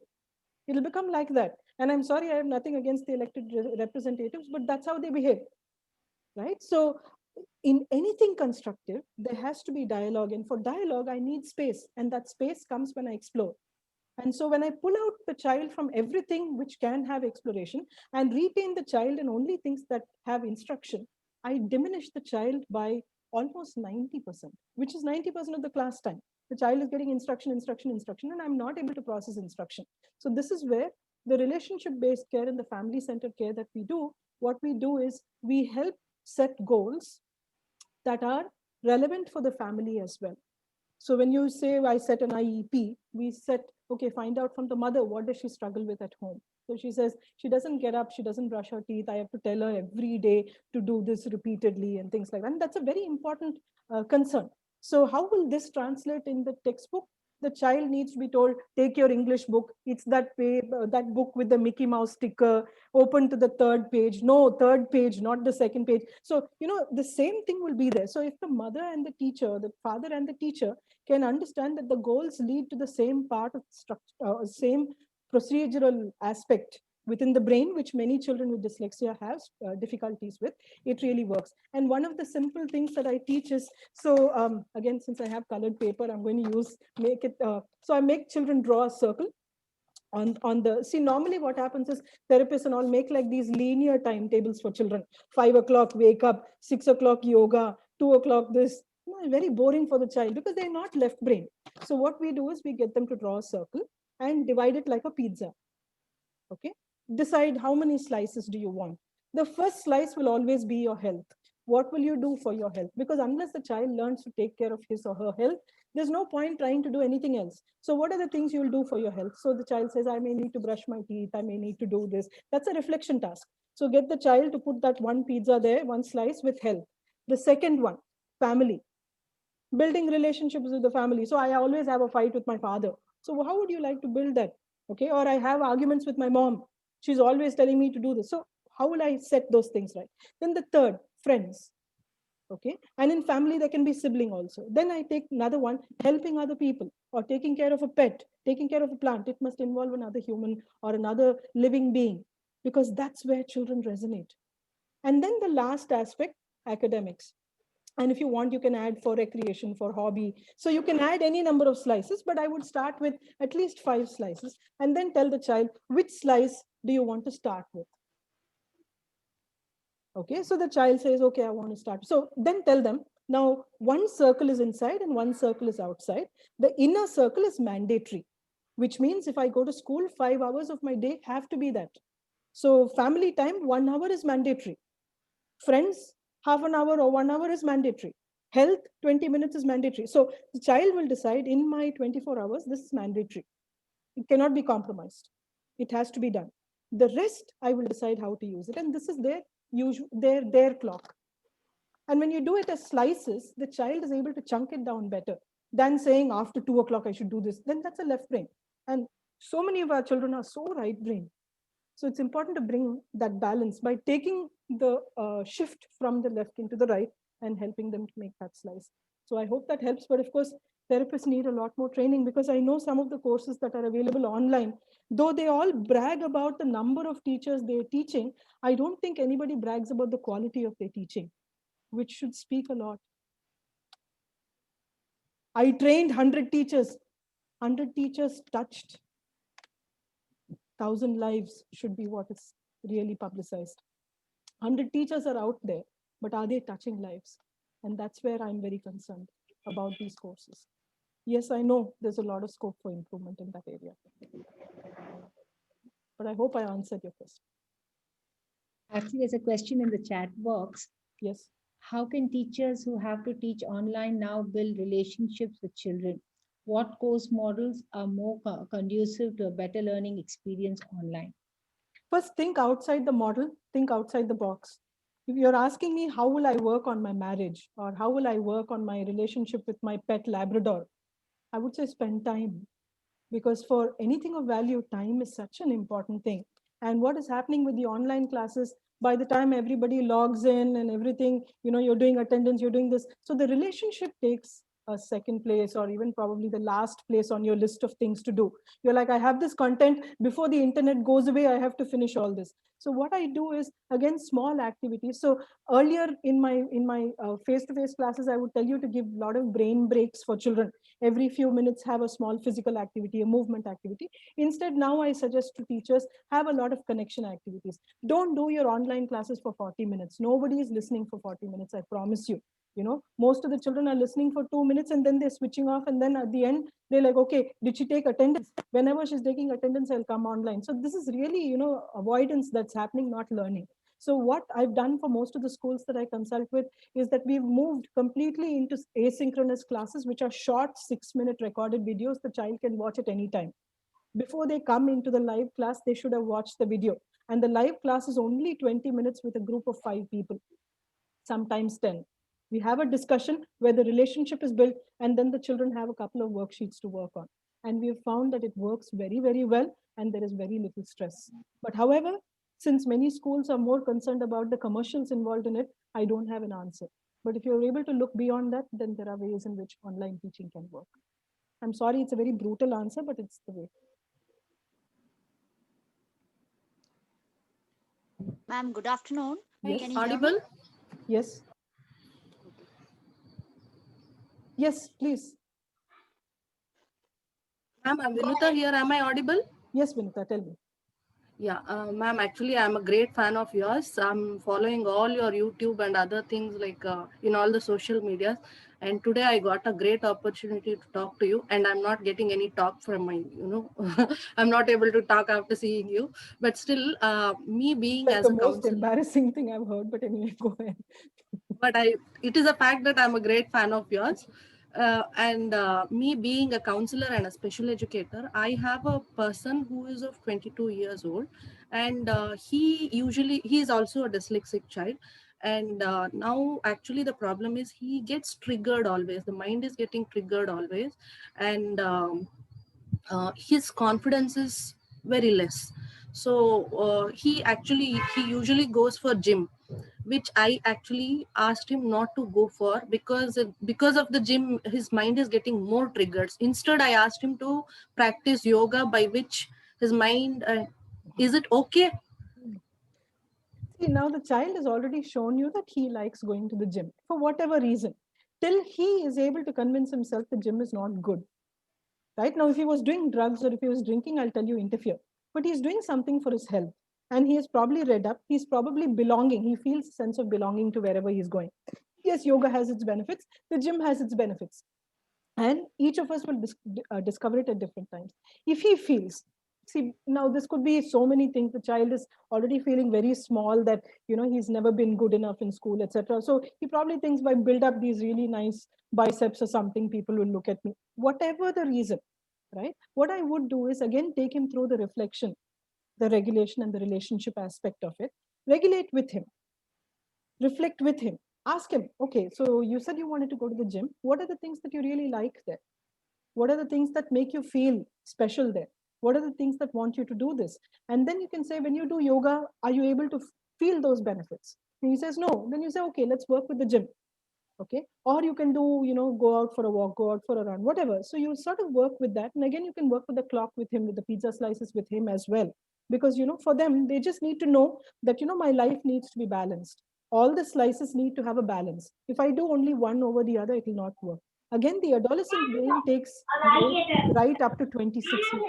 It'll become like that. And I'm sorry, I have nothing against the elected representatives, but that's how they behave, right? So in anything constructive, there has to be dialogue. And for dialogue, I need space. And that space comes when I explore. And so when I pull out the child from everything which can have exploration and retain the child in only things that have instruction, I diminish the child by almost 90%, which is 90% of the class time. The child is getting instruction, and I'm not able to process instruction. So this is where the relationship-based care and the family-centered care that we do, what we do is we help set goals that are relevant for the family as well. So when you say I set an IEP, we set, okay, find out from the mother, what does she struggle with at home? So she says, she doesn't get up, she doesn't brush her teeth. I have to tell her every day to do this repeatedly and things like that. And that's a very important concern. So how will this translate in the textbook? The child needs to be told, take your English book. It's that that book with the Mickey Mouse sticker, open to the third page. No, third page, not the second page. So, the same thing will be there. So if the mother and the teacher, the father and the teacher can understand that the goals lead to the same part of structure, same procedural aspect within the brain, which many children with dyslexia have difficulties with, it really works. And one of the simple things that I teach is, so again, since I have colored paper, I'm going to so I make children draw a circle on the, see, normally what happens is therapists and all make like these linear timetables for children. 5 o'clock, wake up, 6 o'clock, yoga, 2 o'clock, this. Very boring for the child because they're not left brain. So what we do is we get them to draw a circle and divide it like a pizza. Okay. Decide how many slices do you want. The first slice will always be your health. What will you do for your health? Because unless the child learns to take care of his or her health, there's no point trying to do anything else. So what are the things you'll do for your health? So the child says, I may need to brush my teeth. I may need to do this. That's a reflection task. So get the child to put that one pizza there, one slice with health. The second one, family. Building relationships with the family. So I always have a fight with my father. So how would you like to build that? Okay. Or I have arguments with my mom. She's always telling me to do this. So how will I set those things right? Then the third, friends. Okay. And in family, there can be sibling also. Then I take another one, helping other people or taking care of a pet, taking care of a plant. It must involve another human or another living being. because that's where children resonate. And then the last aspect, academics. And if you want, you can add for recreation, for hobby. So you can add any number of slices, but I would start with at least 5 slices and then tell the child, which slice do you want to start with? Okay, so the child says, okay, I want to start. So then tell them, now one circle is inside and one circle is outside. The inner circle is mandatory, which means if I go to school, 5 hours of my day have to be that. So family time, 1 hour is mandatory. Friends, half an hour or 1 hour is mandatory. Health, 20 minutes is mandatory. So the child will decide, in my 24 hours, this is mandatory. It cannot be compromised. It has to be done. The rest, I will decide how to use it. And this is their clock. And when you do it as slices, the child is able to chunk it down better than saying after 2 o'clock I should do this. Then that's a left brain. And so many of our children are so right brain. So it's important to bring that balance by taking the shift from the left into the right and helping them to make that slice. So I hope that helps. But of course, therapists need a lot more training, because I know some of the courses that are available online, though they all brag about the number of teachers they're teaching, I don't think anybody brags about the quality of their teaching, which should speak a lot. I trained 100 teachers. 100 teachers touched 1,000 lives should be what is really publicized. 100 teachers are out there, but are they touching lives? And that's where I'm very concerned about these courses. Yes, I know there's a lot of scope for improvement in that area. But I hope I answered your question. Actually, there's a question in the chat box. Yes. How can teachers who have to teach online now build relationships with children? What course models are more conducive to a better learning experience online? First, think outside the model, think outside the box. If you're asking me, how will I work on my marriage, or how will I work on my relationship with my pet Labrador, I would say spend time. Because for anything of value, time is such an important thing. And what is happening with the online classes, by the time everybody logs in and everything, you're doing attendance, you're doing this. So the relationship takes a second place, or even probably the last place on your list of things to do. You're like, I have this content, before the internet goes away, I have to finish all this. So what I do is, again, small activities. So earlier in my face-to-face classes, I would tell you to give a lot of brain breaks for children. Every few minutes, have a small physical activity, a movement activity. Instead, now I suggest to teachers, have a lot of connection activities. Don't do your online classes for 40 minutes. Nobody is listening for 40 minutes, I promise you. Most of the children are listening for 2 minutes and then they're switching off. And then at the end, they're like, okay, did she take attendance? Whenever she's taking attendance, I'll come online. So this is really, avoidance that's happening, not learning. So what I've done for most of the schools that I consult with is that we've moved completely into asynchronous classes, which are short 6-minute recorded videos the child can watch at any time. Before they come into the live class, they should have watched the video. And the live class is only 20 minutes with a group of 5 people, sometimes 10. We have a discussion where the relationship is built, and then the children have a couple of worksheets to work on. And we have found that it works very, very well, and there is very little stress. But however, since many schools are more concerned about the commercials involved in it, I don't have an answer. But if you're able to look beyond that, then there are ways in which online teaching can work. I'm sorry, it's a very brutal answer, but it's the way. Ma'am, good afternoon. Yes. Can you hear me? Yes. Yes, please. Ma'am, I'm Vinuta here. Am I audible? Yes, Vinuta, tell me. Yeah, ma'am, actually, I'm a great fan of yours. I'm following all your YouTube and other things like in all the social media. And today I got a great opportunity to talk to you, and I'm not getting any talk from my, I'm not able to talk after seeing you. But still, me being That's as a the most counselor, embarrassing thing I've heard, but anyway, go ahead. but it is a fact that I'm a great fan of yours. And me being a counselor and a special educator, I have a person who is of 22 years old, and he is also a dyslexic child. And now actually the problem is he gets triggered always. The mind is getting triggered always. And his confidence is very less. So he usually goes for gym, which I actually asked him not to go for, because of the gym, his mind is getting more triggered. Instead, I asked him to practice yoga, by which his mind, is it okay? See, now the child has already shown you that he likes going to the gym for whatever reason. Till he is able to convince himself the gym is not good. Right now, if he was doing drugs or if he was drinking, I'll tell you interfere. But he's doing something for his health. And he has probably read up. He's probably belonging. He feels a sense of belonging to wherever he's going. Yes, yoga has its benefits. The gym has its benefits. And each of us will discover it at different times. If he feels, see, now this could be so many things. The child is already feeling very small that, you know, he's never been good enough in school, etc. So he probably thinks by build up these really nice biceps or something, people will look at me. Whatever the reason, right? What I would do is again take him through the reflection, the regulation and the relationship aspect of it. Regulate with him. Reflect with him. Ask him, okay, so you said you wanted to go to the gym. What are the things that you really like there? What are the things that make you feel special there? What are the things that want you to do this? And then you can say, when you do yoga, are you able to feel those benefits? And he says, no. Then you say, okay, let's work with the gym. Okay. Or you can do, you know, go out for a walk, go out for a run, whatever. So you sort of work with that. And again, you can work with the clock with him, with the pizza slices with him as well. Because, you know, for them, they just need to know that, you know, my life needs to be balanced. All the slices need to have a balance. If I do only one over the other, it will not work. Again, the adolescent brain takes right up to 26 years.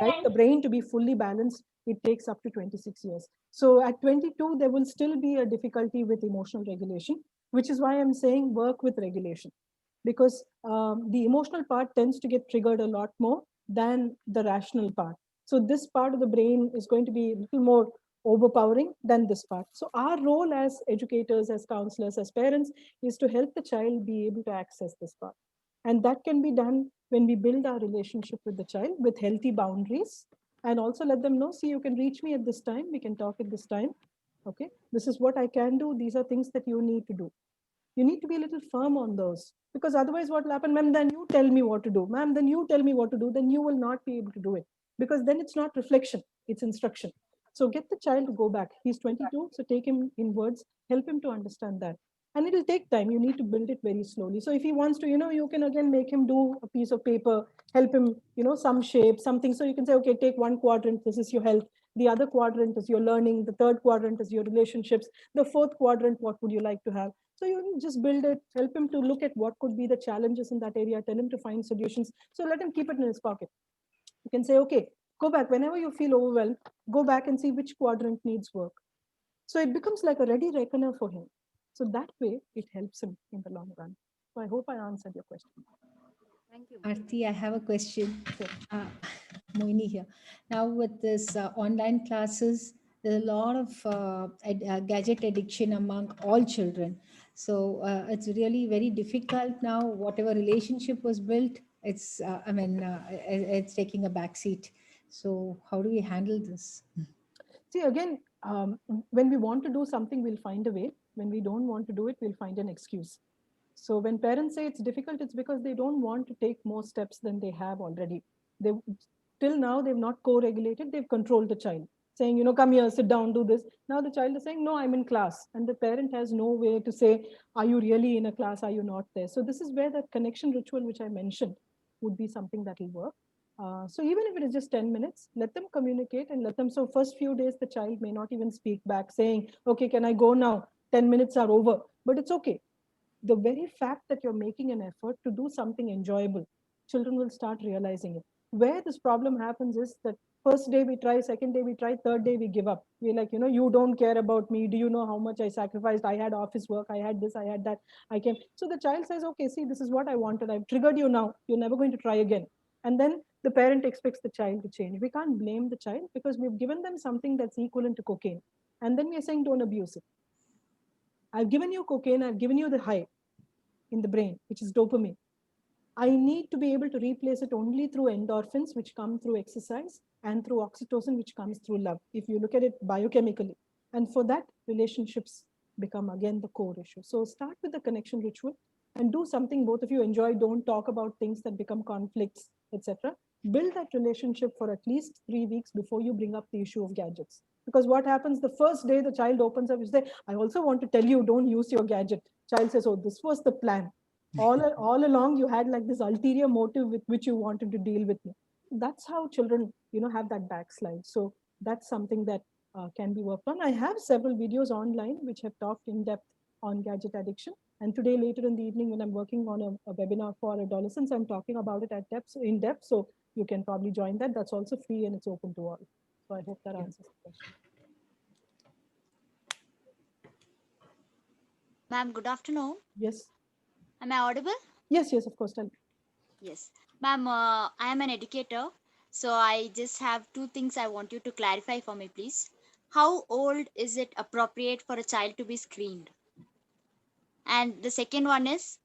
Right? The brain to be fully balanced, it takes up to 26 years. So at 22, there will still be a difficulty with emotional regulation, which is why I'm saying work with regulation. Because the emotional part tends to get triggered a lot more than the rational part. So this part of the brain is going to be a little more overpowering than this part. So our role as educators, as counselors, as parents is to help the child be able to access this part. And that can be done when we build our relationship with the child with healthy boundaries, and also let them know, see, you can reach me at this time, we can talk at this time. Okay, this is what I can do. These are things that you need to do. You need to be a little firm on those, because otherwise what will happen, ma'am, then you tell me what to do, ma'am, then you tell me what to do, then you will not be able to do it, because then it's not reflection, it's instruction. So get the child to go back. He's 22, so take him in words, help him to understand that. And it will take time. You need to build it very slowly. So if he wants to, you know, you can again make him do a piece of paper, help him, you know, some shape, something. So you can say, okay, take one quadrant, this is your health. The other quadrant is your learning. The third quadrant is your relationships. The fourth quadrant, what would you like to have? So you can just build it, help him to look at what could be the challenges in that area, tell him to find solutions. So let him keep it in his pocket. You can say, okay, go back. Whenever you feel overwhelmed, go back and see which quadrant needs work. So it becomes like a ready reckoner for him. So that way, it helps him in the long run. So I hope I answered your question. Thank you. Aarti, I have a question. Moini here. Now with this online classes, there's a lot of gadget addiction among all children. So it's really very difficult now. Whatever relationship was built, it's it's taking a backseat. So how do we handle this? See, again, when we want to do something, we'll find a way. When we don't want to do it, we'll find an excuse. So when parents say it's difficult, it's because they don't want to take more steps than they have already. They, till now, they've not co-regulated, they've controlled the child, saying, you know, come here, sit down, do this. Now the child is saying, no, I'm in class. And the parent has no way to say, are you really in a class? Are you not there? So this is where that connection ritual, which I mentioned, would be something that will work. So even if it is just 10 minutes, let them communicate and let them. So first few days, the child may not even speak back saying, okay, can I go now? 10 minutes are over, but it's okay. The very fact that you're making an effort to do something enjoyable, children will start realizing it. Where this problem happens is that first day we try, second day we try, third day we give up. We're like, you know, you don't care about me. Do you know how much I sacrificed? I had office work. I had this, I had that. I came. So the child says, okay, see, this is what I wanted. I've triggered you now. You're never going to try again. And then the parent expects the child to change. We can't blame the child because we've given them something that's equivalent to cocaine. And then we're saying, don't abuse it. I've given you cocaine, I've given you the high in the brain, which is dopamine. I need to be able to replace it only through endorphins, which come through exercise, and through oxytocin, which comes through love, if you look at it biochemically. And for that, relationships become again the core issue. So start with the connection ritual and do something both of you enjoy. Don't talk about things that become conflicts, etc. Build that relationship for at least 3 weeks before you bring up the issue of gadgets. Because what happens the first day the child opens up, you say, I also want to tell you, don't use your gadget. Child says, oh, this was the plan. All along, you had like this ulterior motive with which you wanted to deal with me. That's how children, you know, have that backslide. So that's something that can be worked on. I have several videos online which have talked in depth on gadget addiction. And today, later in the evening, when I'm working on a webinar for adolescents, I'm talking about it in depth. So you can probably join that. That's also free and it's open to all. So I hope that answers the question. Ma'am, good afternoon. Yes. Am I audible? Yes, of course. Tell me. Yes. Ma'am, I am an educator. So I just have two things I want you to clarify for me, please. How old is it appropriate for a child to be screened? And the second one is,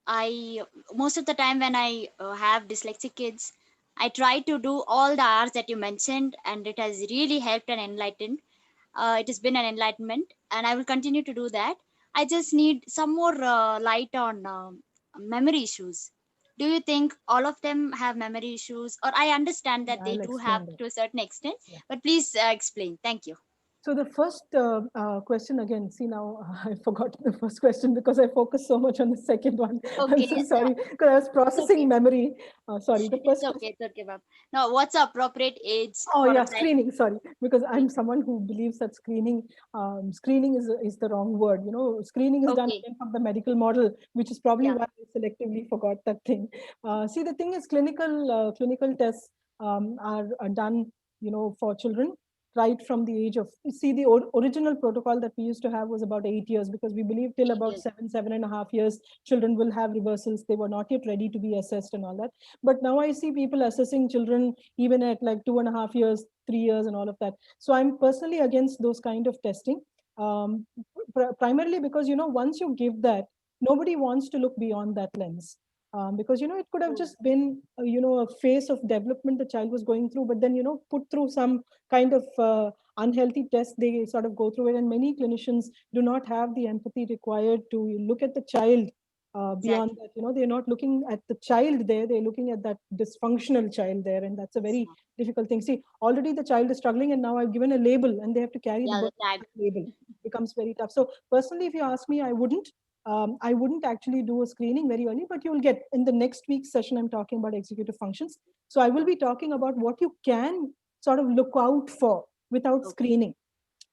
most of the time when I have dyslexic kids, I try to do all the hours that you mentioned, and it has really helped and enlightened. It has been an enlightenment, and I will continue to do that. I just need some more light on memory issues. Do you think all of them have memory issues? Or I understand that they I'll do have explain that. to a certain extent, but please explain. Thank you. So the first question again, see now I forgot the first question because I focused so much on the second one. Okay. I'm so sorry because I was processing memory. Sorry, the first It's okay, ma'am. Now, what's the appropriate age? Oh for a yeah, child? screening. Sorry, because I'm someone who believes that screening is the wrong word. You know, screening is done Okay. again from the medical model, which is probably why I selectively forgot that thing. See, the thing is, clinical tests are done, you know, for children right from the age of. See, the original protocol that we used to have was about 8 years because we believe till about 7.5 years, children will have reversals. They were not yet ready to be assessed and all that. But now I see people assessing children even at like 2.5 years, 3 years, and all of that. So I'm personally against those kind of testing, primarily because, you know, once you give that, nobody wants to look beyond that lens. Because, you know, it could have just been, you know, a phase of development the child was going through, but then, you know, put through some kind of unhealthy test, they sort of go through it. And many clinicians do not have the empathy required to look at the child beyond that. You know, they're not looking at the child there, they're looking at that dysfunctional child there. And that's a very difficult thing. See, already the child is struggling and now I've given a label and they have to carry the label. Becomes very tough. So personally, if you ask me, I wouldn't actually do a screening very early, but you'll get in the next week's session, I'm talking about executive functions. So I will be talking about what you can sort of look out for without screening.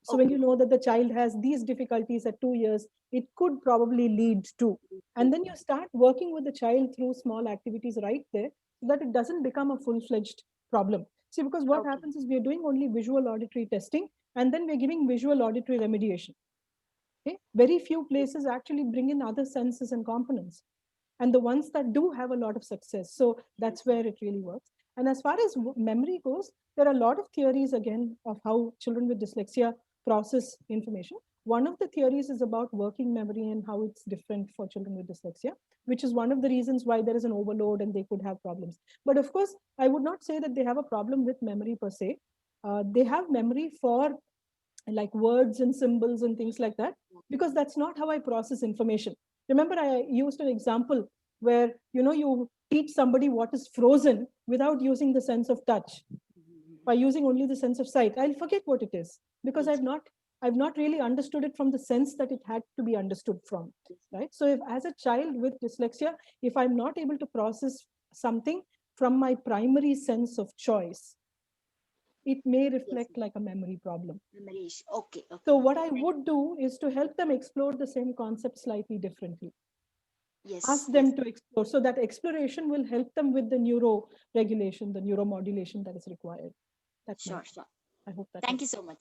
So when you know that the child has these difficulties at 2 years, it could probably lead to, and then you start working with the child through small activities right there so that it doesn't become a full-fledged problem. See, because what happens is we're doing only visual auditory testing and then we're giving visual auditory remediation. Okay? Very few places actually bring in other senses and components. And the ones that do have a lot of success. So that's where it really works. And as far as memory goes, there are a lot of theories again of how children with dyslexia process information. One of the theories is about working memory and how it's different for children with dyslexia, which is one of the reasons why there is an overload and they could have problems. But of course, I would not say that they have a problem with memory per se. They have memory for like words and symbols and things like that, because that's not how I process information. Remember, I used an example where, you know, you teach somebody what is frozen without using the sense of touch. By using only the sense of sight, I'll forget what it is because I've not really understood it from the sense that it had to be understood from, right? So if as a child with dyslexia, if I'm not able to process something from my primary sense of choice, it may reflect like a memory problem. Memory issue. Okay. So what I would do is to help them explore the same concept slightly differently. Yes. Ask them to explore. So that exploration will help them with the neuroregulation, the neuromodulation that is required. That's Sure. I hope that. Thank you so much.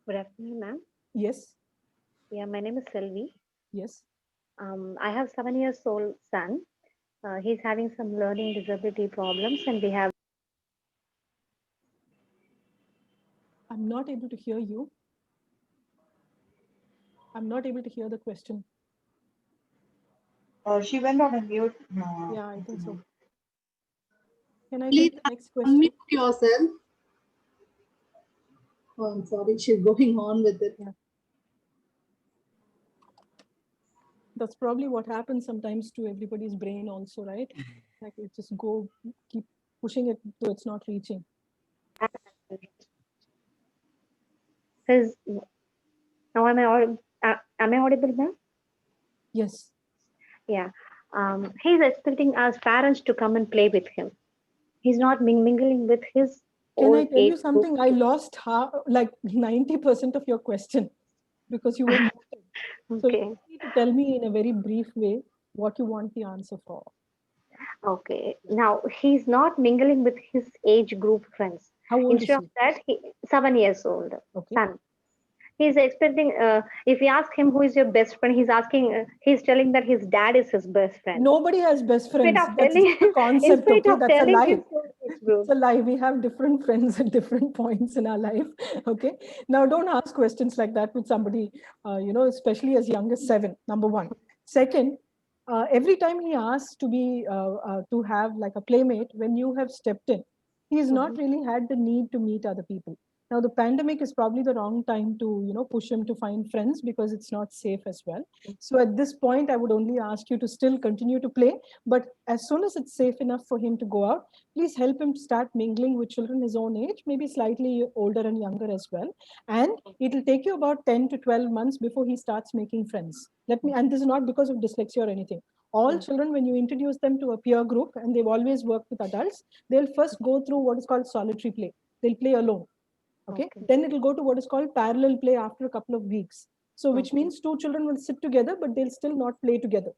Good afternoon, ma'am. Yes. Yeah, my name is Selvi. Yes. I have 7 years old son. He's having some learning disability problems, and we have. I'm not able to hear you. I'm not able to hear the question. She went on a mute. Yeah, I think so. Can I Please take the next question? unmute yourself. Oh, I'm sorry, she's going on with it. Yeah. That's probably what happens sometimes to everybody's brain also, right? Like it just keep pushing it so it's not reaching. Says, now am I audible, ma'am? Yes. Yeah. He's expecting us parents to come and play with him. He's not mingling with his Can I old tell age you group. something? I lost like 90% of your question because you were muted. So Okay. you need to tell me in a very brief way what you want the answer for. Okay. Now he's not mingling with his age group friends. How old is Instead of he? that, 7 years old. Okay. Son. He's expecting. If you ask him who is your best friend, he's asking. He's telling that his dad is his best friend. Nobody has best Instead friends. of That's telling, just a concept, instead okay? of That's a telling lie. his own age group. It's a lie. We have different friends at different points in our life, okay? Now, don't ask questions like that with somebody, especially as young as 7, number one. Second, every time he asks to have like a playmate, when you have stepped in, he has not really had the need to meet other people. Now, the pandemic is probably the wrong time to, push him to find friends because it's not safe as well. So at this point, I would only ask you to still continue to play. But as soon as it's safe enough for him to go out, please help him start mingling with children his own age, maybe slightly older and younger as well. And it'll take you about 10 to 12 months before he starts making friends. And this is not because of dyslexia or anything. All children, when you introduce them to a peer group and they've always worked with adults, they'll first go through what is called solitary play. They'll play alone. Okay. Then it'll go to what is called parallel play after a couple of weeks. So which means 2 children will sit together, but they'll still not play together.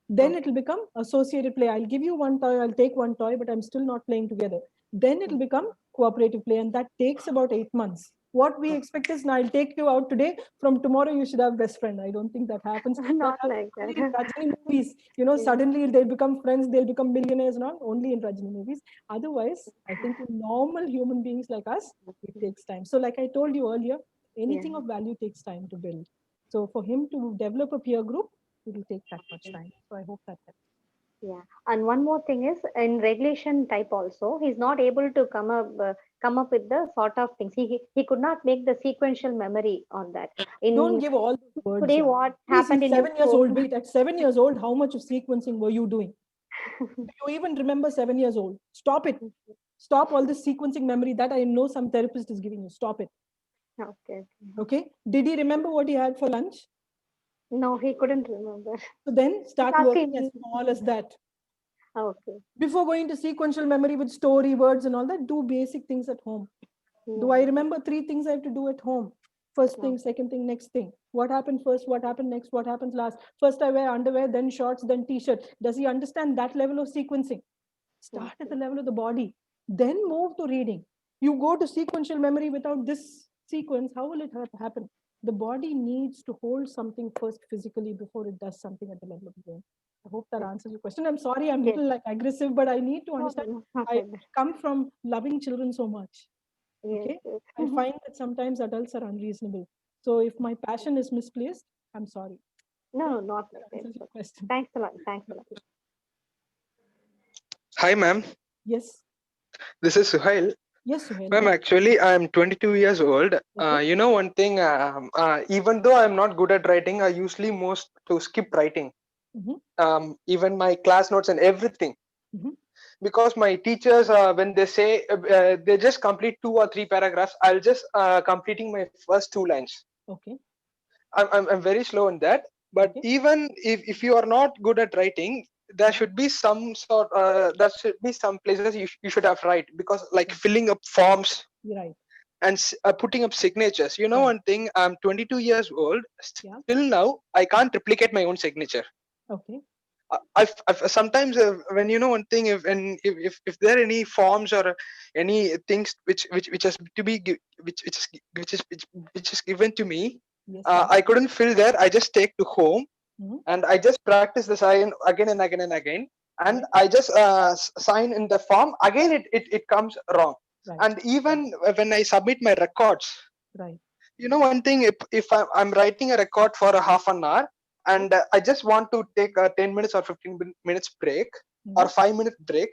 Then it'll become associated play. I'll give you one toy, I'll take one toy, but I'm still not playing together. Then it'll become cooperative play, and that takes about 8 months. What we expect is, now I'll take you out today, from tomorrow you should have best friend. I don't think that happens. Not like Only that. in Rajini movies, suddenly they'll become friends, they'll become millionaires, not only in Rajini movies. Otherwise, I think in normal human beings like us, it takes time. So like I told you earlier, anything of value takes time to build. So for him to develop a peer group, it will take that much time. So I hope that helps. Yeah, and one more thing is, in regulation type also, he's not able to come up with the sort of things. He could not make the sequential memory on that. Don't give all the words. Today, Yeah. what Please, happened he's in your 7 years home? old. Wait, at 7 years old, how much of sequencing were you doing? Do you even remember 7 years old? Stop it. Stop all this sequencing memory that I know some therapist is giving you. Stop it. Okay. Okay. Did he remember what he had for lunch? No, he couldn't remember. So then start He's working asking as small as that. Okay. Before going to sequential memory with story, words and all that, do basic things at home. Do I remember 3 things I have to do at home? First thing, second thing, next thing. What happened first? What happened next? What happens last? First I wear underwear, then shorts, then t-shirt. Does he understand that level of sequencing? Start at the level of the body, then move to reading. You go to sequential memory without this sequence, how will it happen? The body needs to hold something first physically before it does something at the level of the brain. I hope that answers your question. I'm sorry, I'm a little like aggressive, but I need to understand. I come from loving children so much. Okay, I find that sometimes adults are unreasonable. So if my passion is misplaced, I'm sorry. No, not like that. Thanks a lot. Thanks a lot. Hi, ma'am. Yes. This is Suhail. Yes, Suhail. Ma'am, actually, I'm 22 years old. You know one thing, even though I'm not good at writing, I usually most to skip writing. Even my class notes and everything. Because my teachers, when they say, they just complete 2 or 3 paragraphs, I'll just completing my first 2 lines. Okay. I'm very slow in that. But even if you are not good at writing, there should be some sort, there should be some places you should have write, because like filling up forms. Right. And putting up signatures. You know one thing, I'm 22 years old. Till now, I can't replicate my own signature. Okay. I've sometimes when you know one thing, if there are any forms or any things which has to be which is given to me, I couldn't fill there. I just take to home and I just practice the sign again and again and again, and I just sign in the form again. It comes wrong. Right. And even when I submit my records, right, you know one thing, if I'm writing a record for a half an hour and I just want to take a 10 minutes or 15 minutes break or 5-minute break,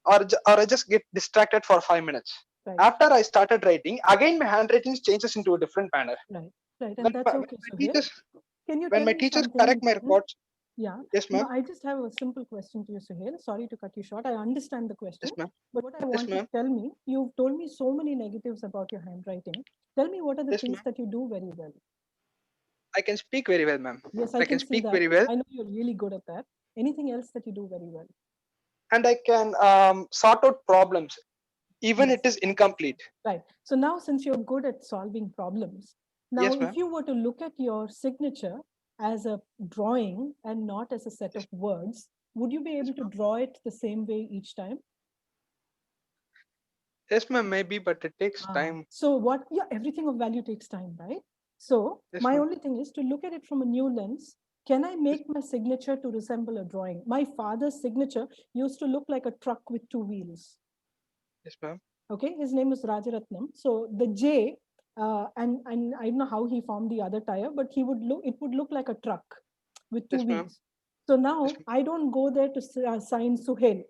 or I just get distracted for 5 minutes. Right. After I started writing, again my handwriting changes into a different manner. Right, right, and that's okay. So can you when tell my me teachers something? correct my records. Yeah. Yes, ma'am. No, I just have a simple question to you, Suhail. Sorry to cut you short. I understand the question. Yes, ma'am. But what I want you to tell me, you've told me so many negatives about your handwriting. Tell me what are the things that you do very well. I can speak very well, ma'am. Yes, I can see speak that. very well. I know you're really good at that. Anything else that you do very well? and I can sort out problems, even Yes. it is incomplete. Right. So now, since you're good at solving problems, now Yes, if ma'am. you were to look at your signature as a drawing and not as a set of words, would you be able to draw it the same way each time? Yes, ma'am, maybe, but it takes time. So what, yeah, everything of value takes time, right? So Yes, my ma'am. only thing is to look at it from a new lens. Can I make my signature to resemble a drawing? My father's signature used to look like a truck with two wheels. Yes, ma'am. Okay, his name is Rajaratnam. So the J, and I don't know how he formed the other tire, but it would look like a truck with two Yes, ma'am. wheels. So now I don't go there to sign Suhail.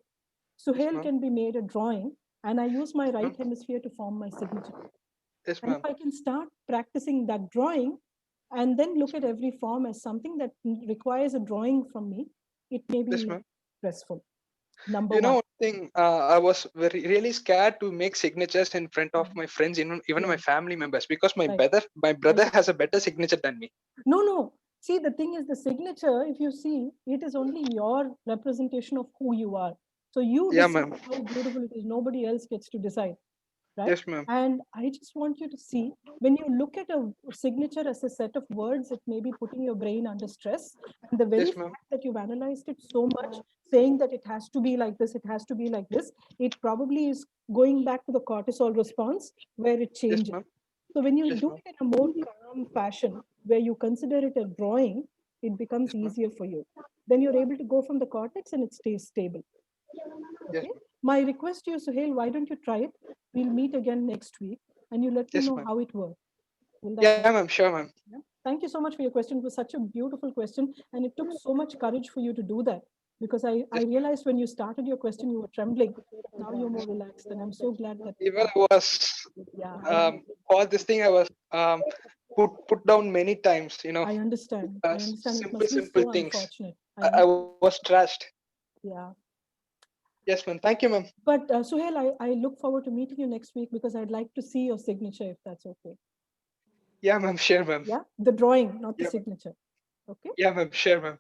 Suhail ma'am. can be made a drawing, and I use my right ma'am. hemisphere to form my signature. Yes, And ma'am. if I can start practicing that drawing and then look at every form as something that requires a drawing from me, it may be Yes, ma'am. stressful. Number You know, one. one thing, I was really scared to make signatures in front of my friends, even my family members, because my Right. brother has a better signature than me. No. See, the thing is, the signature, if you see, it is only your representation of who you are. So you Yeah, decide ma'am. how beautiful it is. Nobody else gets to decide, right? Yes, ma'am. And I just want you to see, when you look at a signature as a set of words, it may be putting your brain under stress. And the very Yes, ma'am. fact that you've analyzed it so much, saying that it has to be like this, it has to be like this, it probably is going back to the cortisol response where it changes. ma'am. So when you Yes, do ma'am. it in a more calm fashion, where you consider it a drawing, it becomes easier for you. Then you're able to go from the cortex and it stays stable. Yes, Okay. My request to you, Suhail, why don't you try it? We'll meet again next week and you let me Yes, know ma'am. how it worked. Will that Yeah, help? ma'am. Sure, ma'am. Yeah. Thank you so much for your question. It was such a beautiful question. And it took so much courage for you to do that. Because I realized when you started your question, you were trembling. But now you're more relaxed. And I'm so glad that. Even I was, Yeah. all this thing I was put down many times, I understand. I understand. It must be simple so things. unfortunate. I was trashed. Yeah. Yes, ma'am. Thank you, ma'am. But Suhail, I look forward to meeting you next week because I'd like to see your signature if that's okay. Yeah, ma'am. Sure, ma'am. Yeah, the drawing, not the Yeah. signature. Okay. Yeah, ma'am. Sure, ma'am.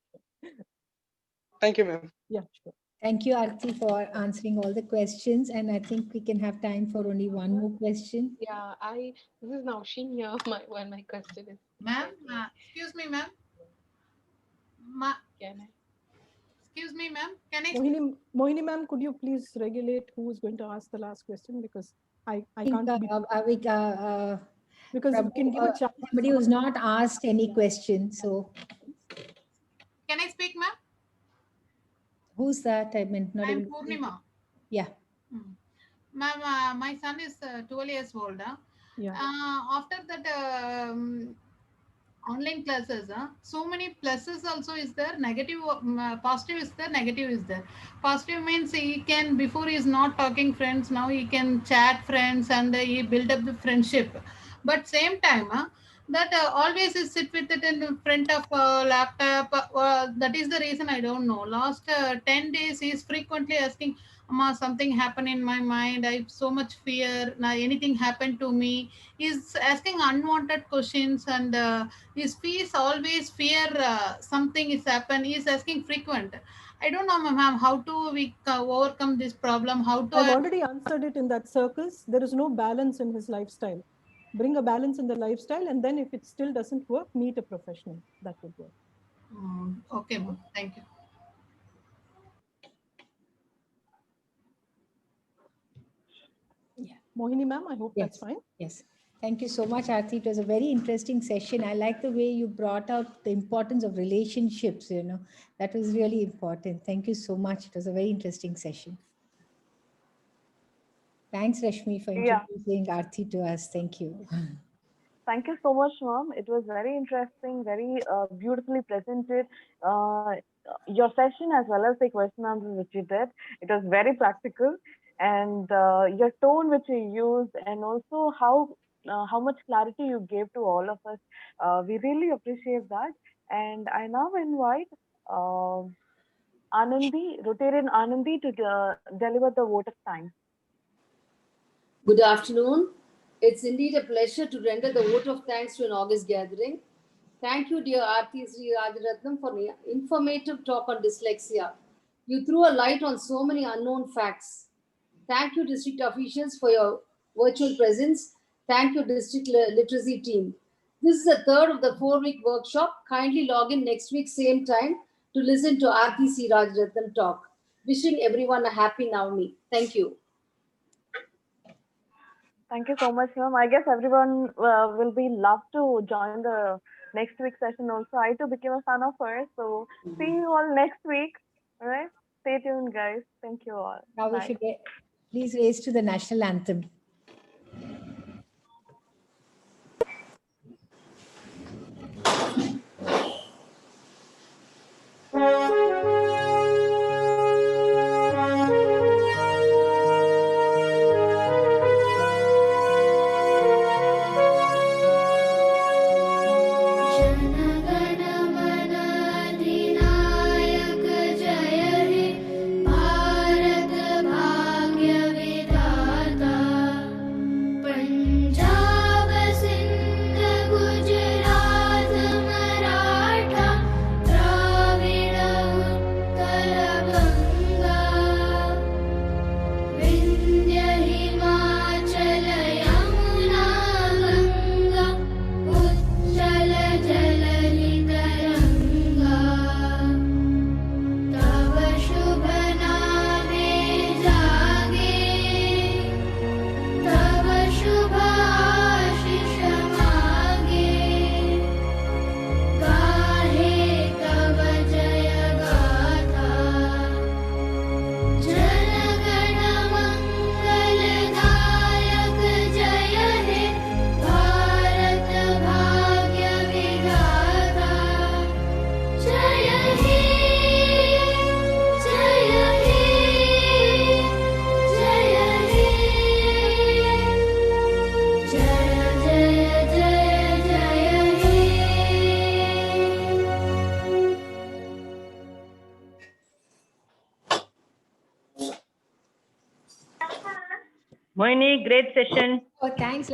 Thank you, ma'am. Yeah, sure. Thank you, Aarti, for answering all the questions. And I think we can have time for only one more question. Yeah, this is Nausheen here. My question is. Ma'am, excuse me, ma'am. Can I? Excuse me, ma'am. Can I? Mohini ma'am, could you please regulate who is going to ask the last question? Because I can't be. Because we can give a chance. Somebody who's not asked any question. So Can I speak, ma'am? who's that? I meant not I'm able to. Purnima. Yeah. Ma'am, my son is 12 years old. Yeah. After that online classes, so many pluses also is there, negative, positive is there, negative is there. Positive means he can, before he is not talking friends, now he can chat friends and he build up the friendship. But same time, that always is sit with it in front of laptop. That is the reason I don't know. Last 10 days, he is frequently asking, Amma, something happened in my mind. I have so much fear. Now anything happened to me. He's asking unwanted questions and his face always fear something is happened. He's asking frequent. I don't know, ma'am, how to we overcome this problem. How to I've already answered it in that circles. There is no balance in his lifestyle. Bring a balance in the lifestyle, and then if it still doesn't work, meet a professional. That would work. Okay, ma'am. Thank you. Yeah. Mohini ma'am, I hope that's fine. Yes. Thank you so much, Aarti. It was a very interesting session. I like the way you brought out the importance of relationships, that was really important. Thank you so much. It was a very interesting session. Thanks, Rashmi, for introducing Aarti to us. Thank you. Thank you so much, ma'am. It was very interesting, very beautifully presented. Your session as well as the question answers which you did, it was very practical, and your tone which you used, and also how much clarity you gave to all of us. We really appreciate that. And I now invite Anandi, Rotarian Anandi, to deliver the vote of thanks. Good afternoon. It's indeed a pleasure to render the vote of thanks to an August gathering. Thank you, dear Aarti Sri Rajaratnam, for the informative talk on dyslexia. You threw a light on so many unknown facts. Thank you, district officials, for your virtual presence. Thank you, district literacy team. This is the third of the 4-week workshop. Kindly log in next week, same time, to listen to Aarti C. Rajaratnam talk. Wishing everyone a happy Navami. Thank you. Thank you so much, ma'am. I guess everyone will be love to join the next week session also. I too became a fan of hers. So see you all next week. All right. Stay tuned, guys. Thank you all. Now we Bye. should please raise to the national anthem. Moini, great session. Oh, thanks.